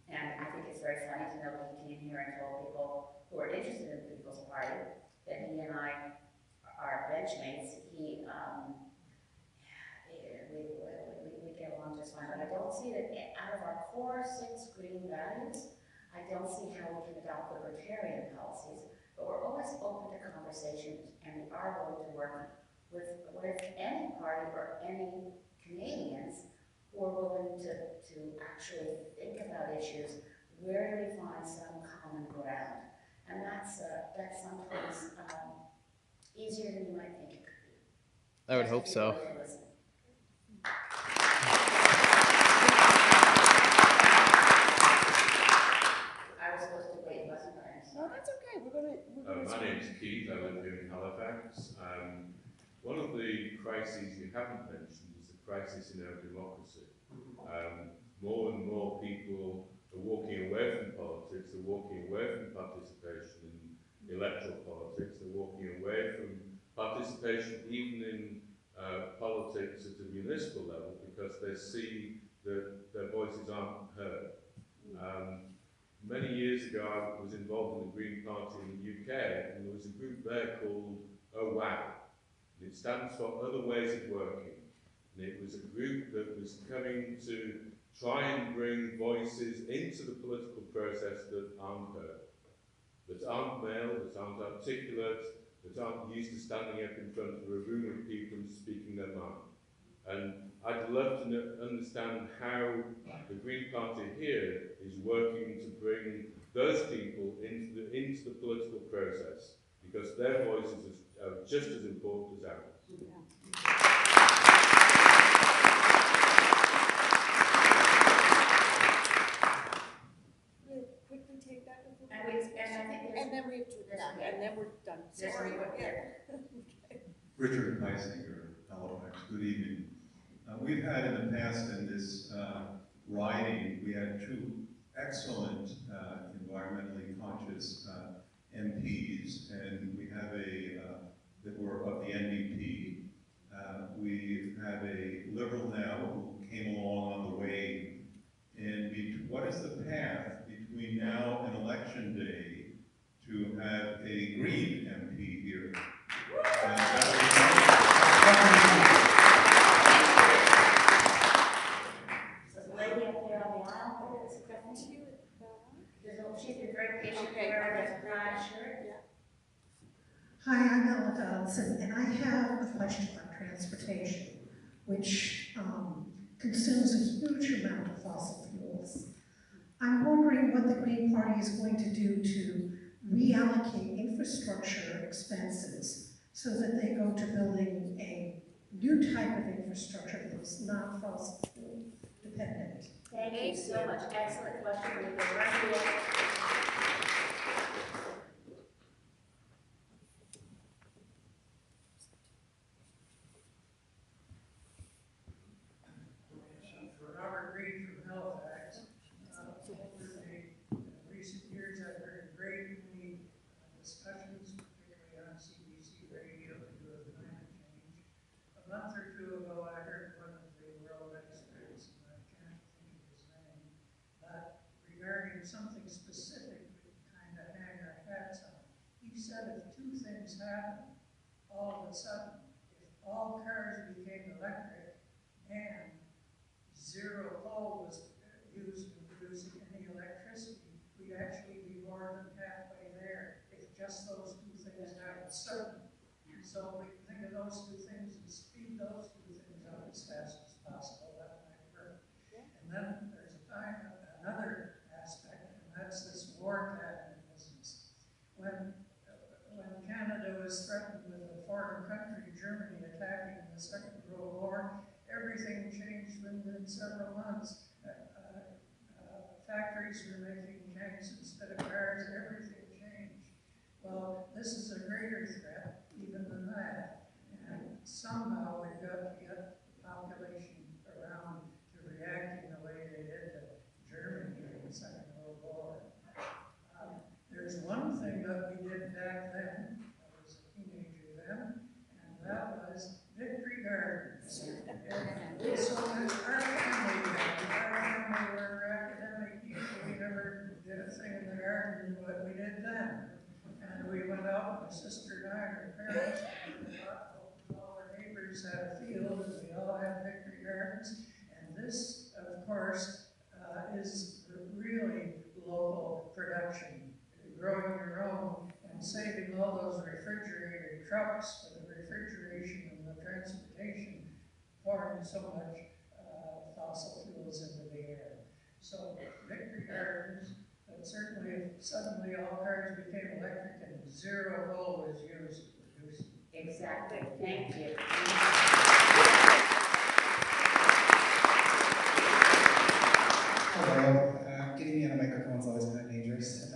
And I think it's very funny to know that he came here and told people who are interested in the People's Party that he and I are benchmates. We get along just fine, but I don't see that out of our core 6 Green values, I don't see how we can adopt libertarian policies, but we're always open to conversation, and we are willing to work with any party or any Canadians who are willing to actually think about issues. Where do we find some common ground? And that's sometimes easier than you might think it could be. I would hope so. I was supposed to wait, wasn't I? No, that's okay. We're gonna. My name's Keith. I live here in Halifax. One of the crises you haven't mentioned is the crisis in our democracy. More and more people are walking away from politics. They're walking away from participation in electoral politics. They're walking away from participation even in politics at a municipal level because they see that their voices aren't heard. Many years ago, I was involved in the Green Party in the UK, and there was a group there called Oh Wow. And it stands for Other Ways of Working. And it was a group that was coming to try and bring voices into the political process that aren't heard, that aren't male, that aren't articulate, that aren't used to standing up in front of a room of people and speaking their mind. And I'd love to understand how the Green Party here is working to bring those people into the political process, because their voices are just as important as ours. We'll quickly take that. And then we have to, and then we're done. Sorry, but yeah. Richard Heisinger, Halifax. Good evening. We've had in the past in this riding, we had 2 excellent environmentally conscious MPs, and we have that were of the NDP. We have a Liberal now who came along on the way. And what is the path between now and Election Day to have a Green MP here? She's been very patient wearing a brown shirt. Hi, I'm Ella Donaldson, and I have a question on transportation, which consumes a huge amount of fossil fuels. I'm wondering what the Green Party is going to do to reallocate infrastructure expenses so that they go to building a new type of infrastructure that is not fossil fuel dependent. Thank you so much. Excellent question. We go right here. For Robert Reed from Halifax, over the recent years, I've heard great many discussions, particularly on CBC radio, to do with climate change. A month or two ago, I heard one of the world experts, and I can't think of his name, but regarding something specific we kind of hang our hats on. He said if two things happen all of a sudden, if all cars became electric and zero coal was used in producing any electricity, we'd actually be more than halfway there if just those two things happened suddenly. So we can think of those two things and speed those two things up as fast as possible. That might work. And then there's another aspect, and that's this war cabinet business. When Canada was threatened with a foreign country, Germany, attacking in the Second World War, everything changed within several months. Factories were making tanks instead of cars, everything changed. Well, this is a greater threat even than that. And somehow we've got to get the population around to reacting the way they did to Germany in the Second World War. There's one thing that we did back then, I was a teenager then, and that was victory gardens. And so our family were academic people. We never did a thing in the garden what we did then. And we went out, my sister and I, and our parents, and all our neighbors had a field, and we all had victory gardens. And this, of course, is really local production, growing your own and saving all those refrigerated trucks for the refrigeration and the transportation, pouring so much fossil fuels into the air. So victory gardens, but certainly if suddenly all cars became electric and zero coal was used to produce. Exactly. Thank you. Hello. Getting me on a microphone is always kind of dangerous.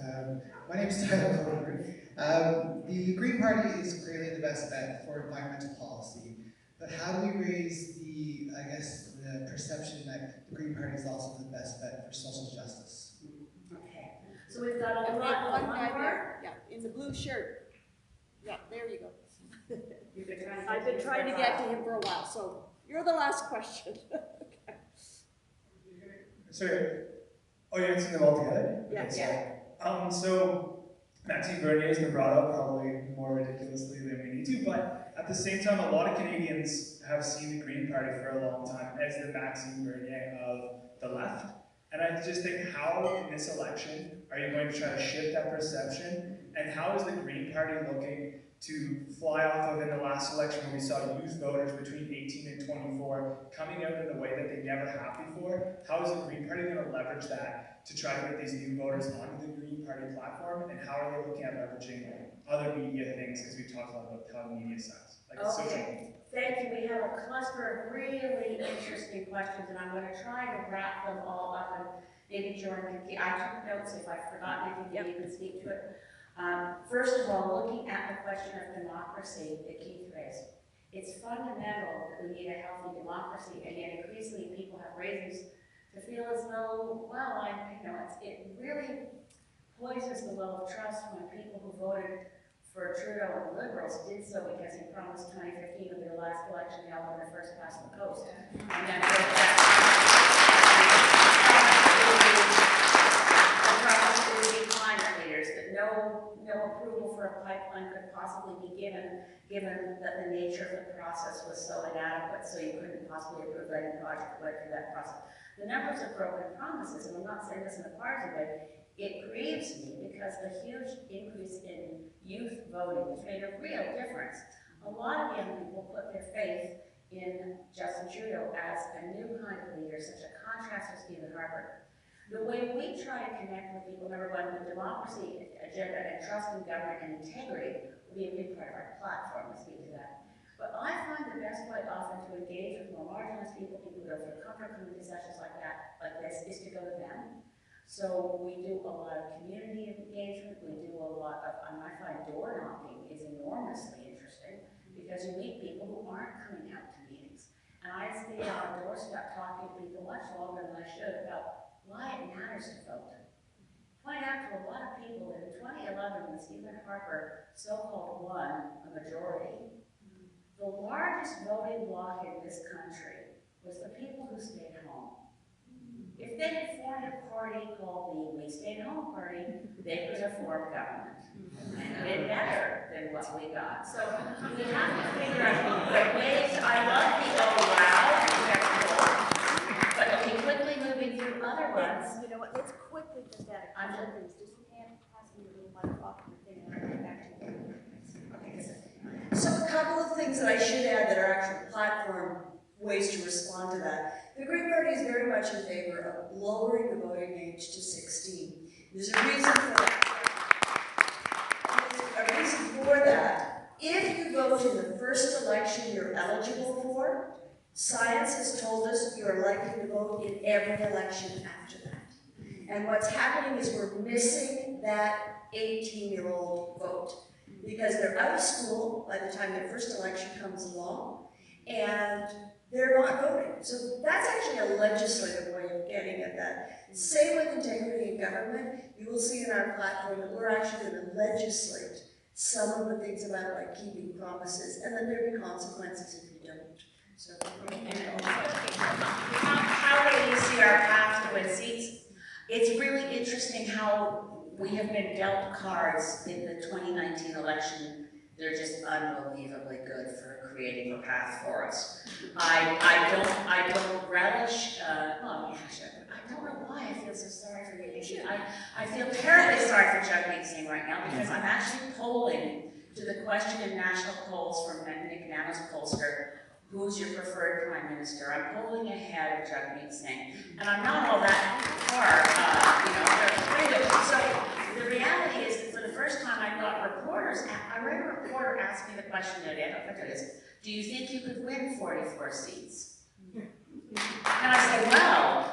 My name is Tyler Coburn. The Green Party is clearly the best bet for environmental policy, but how do we raise the, I guess, the perception that the Green Party is also the best bet for social justice? Okay. So we've got a And lot one more. guy there, yeah, in the blue shirt. Yeah, there you go. You've been trying to I've been trying to get to him for a while, so you're the last question. Okay. Sorry. Oh, you're answering them all together? Yeah. Okay, so Maxime Bernier has been brought up probably more ridiculously than we need to, but at the same time, a lot of Canadians have seen the Green Party for a long time as the Maxime Bernier of the left. And I just think, how in this election are you going to try to shift that perception? And how is the Green Party looking to fly off of in the last election when we saw youth voters between 18 and 24 coming out in a way that they never have before? How is the Green Party going to leverage that to try to get these new voters onto the Green Party platform? And how are they looking at leveraging other media things, because we talked a lot about how the media sounds, like social media? Thank you. We have a cluster of really interesting questions, and I'm going to try to wrap them all up. And maybe Jordan can, I took notes. If I've forgotten anything, you can speak to it. First of all, looking at the question of democracy that Keith raised, it's fundamental that we need a healthy democracy, and yet increasingly people have reasons to feel as though, well, it really poisons the level of trust when people who voted for Trudeau and Liberals did so because he promised 2015 would be the last election they all were the first past the coast. And then climate leaders that no approval for a pipeline could possibly be given that the nature of the process was so inadequate, so you couldn't possibly approve any project right through that process. The numbers of broken promises, and I'm not saying this in a partisan way, it grieves me because the huge increase in youth voting has made a real difference. A lot of young people put their faith in Justin Trudeau as a new kind of leader, such a contrast with Stephen Harper. The way we try to connect with people, number one, the democracy agenda and trust in government and integrity will be a big part of our platform. Let's speak to that. But I find the best way often to engage with more marginalized people, people who don't feel comfortable coming to sessions like that, like this, is to go to them. So we do a lot of community engagement, we do a lot of, and I find door knocking is enormously interesting because you meet people who aren't coming out to meetings. And I stay on our doorstep talking to people much longer than I should about why it matters to vote. Point out to a lot of people that in 2011, when Stephen Harper so-called won a majority, the largest voting bloc in this country was the people who stayed home. If they had formed a party called the We Stayed Home Party, they could have formed government and been better than what we got. So we have to figure out the ways. I love the oh wow, but okay, quickly moving through other ones. You know what, let's quickly just add a couple of things, just hand pass me your little mic off your thing and I'll get back to you. So a couple of things that I should add that are actual platform ways to respond to that. The Green Party is very much in favor of lowering the voting age to 16. There's a reason for that. There's a reason for that. If you vote in the first election you're eligible for, science has told us you're likely to vote in every election after that. And what's happening is we're missing that 18-year-old vote because they're out of school by the time their first election comes along, and they're not voting. So that's actually a legislative way of getting at that. Same with integrity in government. You will see in our platform that we're actually going to legislate some of the things about like keeping promises, and then there'll be consequences if you don't. So, how do you see our path to win seats? It's really interesting how we have been dealt cards in the 2019 election. They're just unbelievably good for creating a path for us. I don't relish, well, actually, I don't know why I feel so sorry for you. I feel terribly sorry for Chuck Nixon right now because I'm actually polling to the question in national polls from Nick Nano's pollster, who's your preferred prime minister? I'm polling ahead of Chuck Nixon, and I'm not all that far, So the reality is that for the first time I got reporters, I read a reporter ask me the question today, I don't think it is, do you think you could win 44 seats? And I said, well,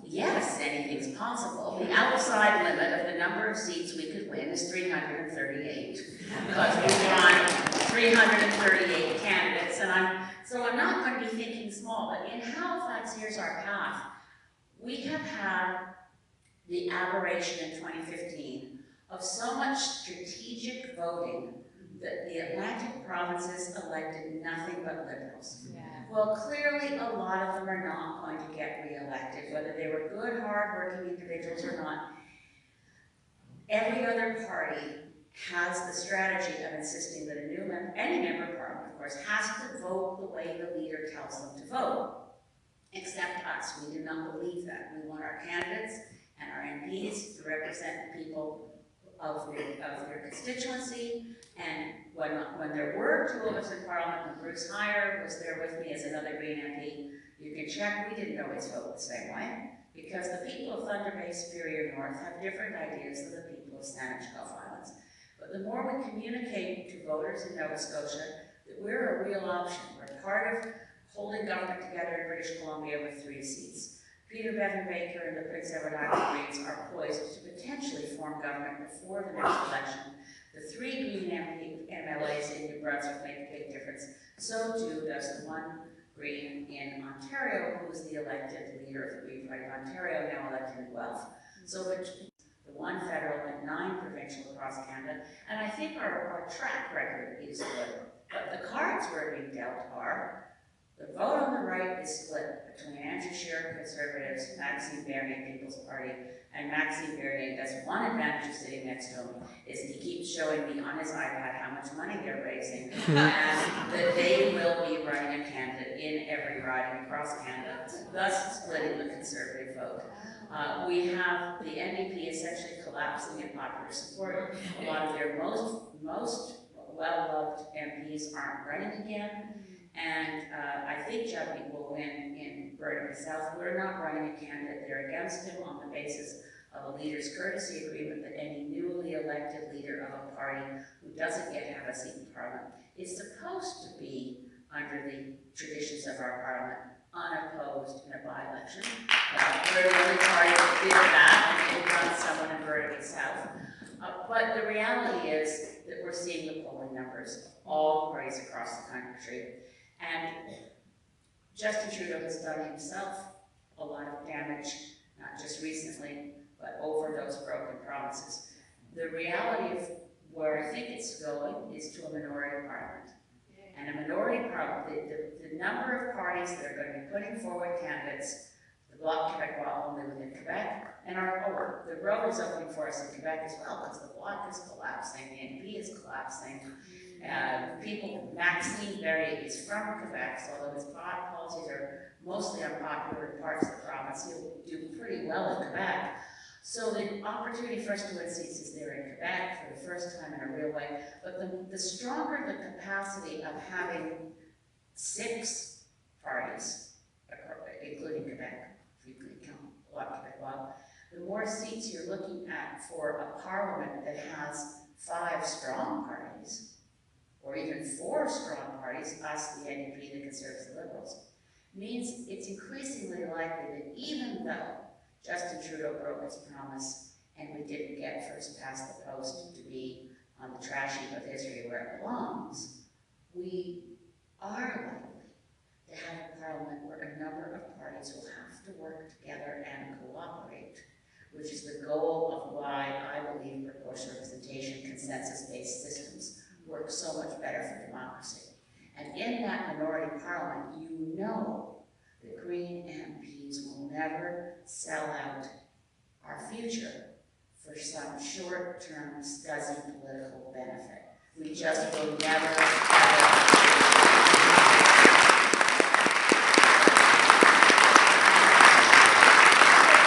yes, anything's possible. The outside limit of the number of seats we could win is 338, because we won 338 candidates, and so I'm not going to be thinking small, but in Halifax, here's our path. We have had the aberration in 2015 of so much strategic voting that the Atlantic provinces elected nothing but Liberals. Yeah. Well, clearly a lot of them are not going to get re-elected, whether they were good, hard-working individuals or not. Every other party has the strategy of insisting that any member of parliament, of course, has to vote the way the leader tells them to vote. Except us, we do not believe that. We want our candidates and our MPs to represent the people of their constituency. And when there were two of us in Parliament, when Bruce Heyer was there with me as another Green MP, you can check, we didn't always vote the same way, because the people of Thunder Bay Superior North have different ideas than the people of Saanich Gulf Islands. But the more we communicate to voters in Nova Scotia that we're a real option, we're part of holding government together in British Columbia with 3 seats. Peter Bevan Baker and the Prince Edward Island Greens are poised to potentially form government before the next election. The 3 Green MLAs in New Brunswick make a big difference. So too does the 1 Green in Ontario, who is the elected leader of the Green Party of Ontario, now elected in Guelph. So the 1 federal and 9 provincial across Canada, and I think our track record is good. But the cards we're being dealt are the vote on the right is split between Andrew Scheer, Conservatives, Maxime Bernier, People's Party, and Maxime Bernier. That's one advantage of sitting next to him, is he keeps showing me on his iPad how much money they're raising, and that they will be running a candidate in every riding across Canada, thus splitting the Conservative vote. We have the NDP essentially collapsing in popular support. A lot of their most well-loved MPs aren't running again. And I think Chubby will win in Burnaby South. We're not running a candidate. They're against him on the basis of a leader's courtesy agreement that any newly elected leader of a party who doesn't yet have a seat in Parliament is supposed to be under the traditions of our parliament, unopposed in a by-election. We're the only party that did that, and it got someone in Burnaby South. But the reality is that we're seeing the polling numbers of all parties across the country. And Justin Trudeau has done himself a lot of damage, not just recently, but over those broken promises. The reality of where I think it's going is to a minority parliament. And a minority parliament, the number of parties that are going to be putting forward candidates, the Bloc Québécois only within Quebec, and the road is opening for us in Quebec as well, because the Bloc is collapsing, the NP is collapsing. Maxime Bernier is from Quebec, so although his policies are mostly unpopular in parts of the province, he'll do pretty well in Quebec. So the opportunity for us to win seats is there in Quebec for the first time in a real way. But the stronger the capacity of having 6 parties, including Quebec, if you could count Bloc Québécois, the more seats you're looking at for a parliament that has 5 strong parties, or even 4 strong parties, us, the NDP, the Conservatives, the Liberals, means it's increasingly likely that even though Justin Trudeau broke his promise and we didn't get first past the post to be on the trash heap of history where it belongs, we are likely to have a parliament where a number of parties will have to work together and cooperate, which is the goal of why I believe proportional representation, consensus-based systems work so much better for democracy. And in that minority parliament, you know the Green MPs will never sell out our future for some short-term, scuzzy political benefit. We just will never, ever.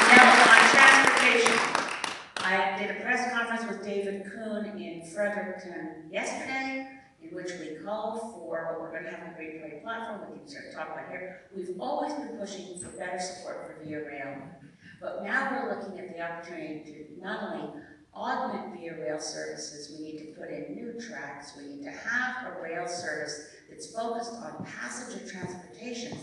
Now, on transportation, I did a press conference with David Kuhn in Fredericton yesterday, in which we called for what we're going to have on the Green Party platform, we can start talking about here. We've always been pushing for better support for Via Rail, but now we're looking at the opportunity to not only augment Via Rail services, we need to put in new tracks, we need to have a rail service that's focused on passenger transportation,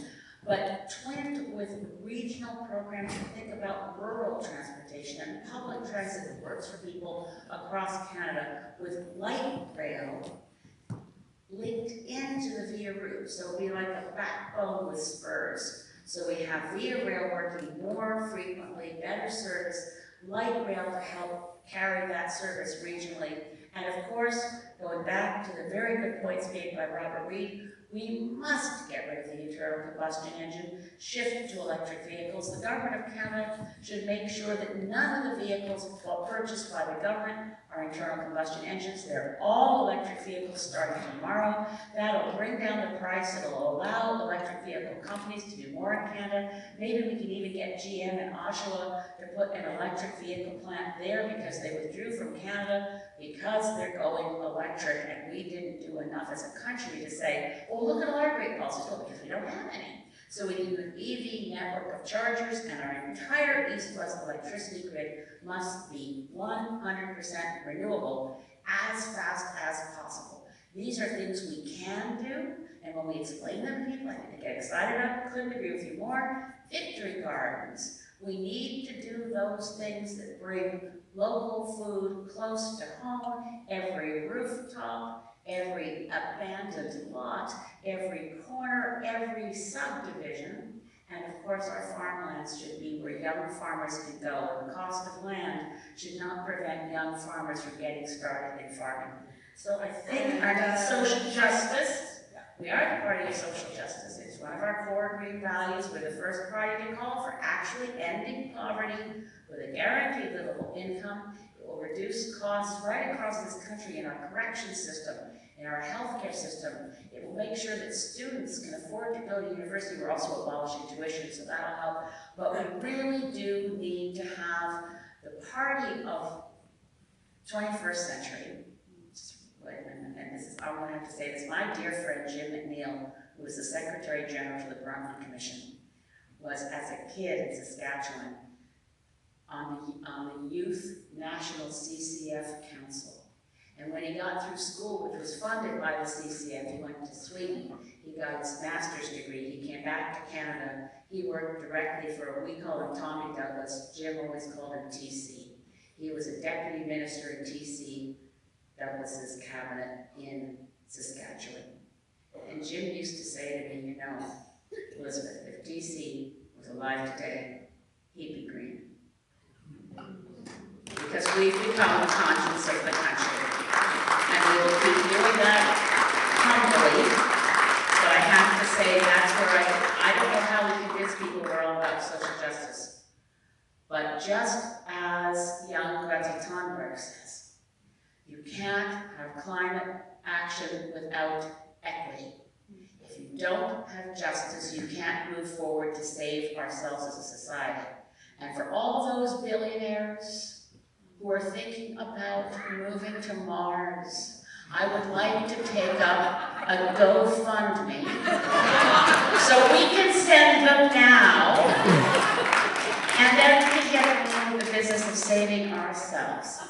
but twinned with regional programs to think about rural transportation and public transit that works for people across Canada with light rail linked into the Via route. So it'll be like a backbone with spurs. So we have Via Rail working more frequently, better service, light rail to help carry that service regionally. And of course, going back to the very good points made by Robert Reid, we must get rid of the internal combustion engine, shift to electric vehicles. The Government of Canada should make sure that none of the vehicles purchased by the government are internal combustion engines. They're all electric vehicles starting tomorrow. That'll bring down the price. It'll allow electric vehicle companies to do more in Canada. Maybe we can even get GM in Oshawa to put an electric vehicle plant there because they withdrew from Canada because they're going electric, and we didn't do enough as a country to say, well, look at all our great policies. Well, because we don't have any. So we need an EV network of chargers, and our entire east-west electricity grid must be 100% renewable as fast as possible. These are things we can do, and when we explain them to people, I think they get excited about it. Couldn't agree with you more. Victory gardens. We need to do those things that bring local food close to home, every rooftop, every abandoned lot, every corner, every subdivision. And of course, our farmlands should be where young farmers can go, and the cost of land should not prevent young farmers from getting started in farming. So I think our social justice, we are the party of social justice. It's one of our core green values. We're the first party to call for actually ending poverty with a guaranteed livable income. It will reduce costs right across this country in our correction system, in our healthcare system. It will make sure that students can afford to go to university. We're also abolishing tuition, so that'll help. But we really do need to have the party of 21st century. And this is, I'm going to have to say this, my dear friend Jim McNeil, who was the Secretary General to the Bronfman Commission, was as a kid in Saskatchewan on the Youth National CCF Council. And when he got through school, which was funded by the CCM, he went to Sweden. He got his master's degree. He came back to Canada. He worked directly for, we call him Tommy Douglas. Jim always called him TC. He was a deputy minister in TC Douglas's cabinet in Saskatchewan. And Jim used to say to me, you know, Elizabeth, if TC was alive today, he'd be green. Because we've become the conscience of the country. And we will keep doing that humbly. But I have to say, that's where I don't know how we convince people we're all about social justice. But just as young Greta Thunberg says, you can't have climate action without equity. If you don't have justice, you can't move forward to save ourselves as a society. And for all those billionaires who are thinking about moving to Mars, I would like to take up a GoFundMe so we can send them now, and then we get into the business of saving ourselves.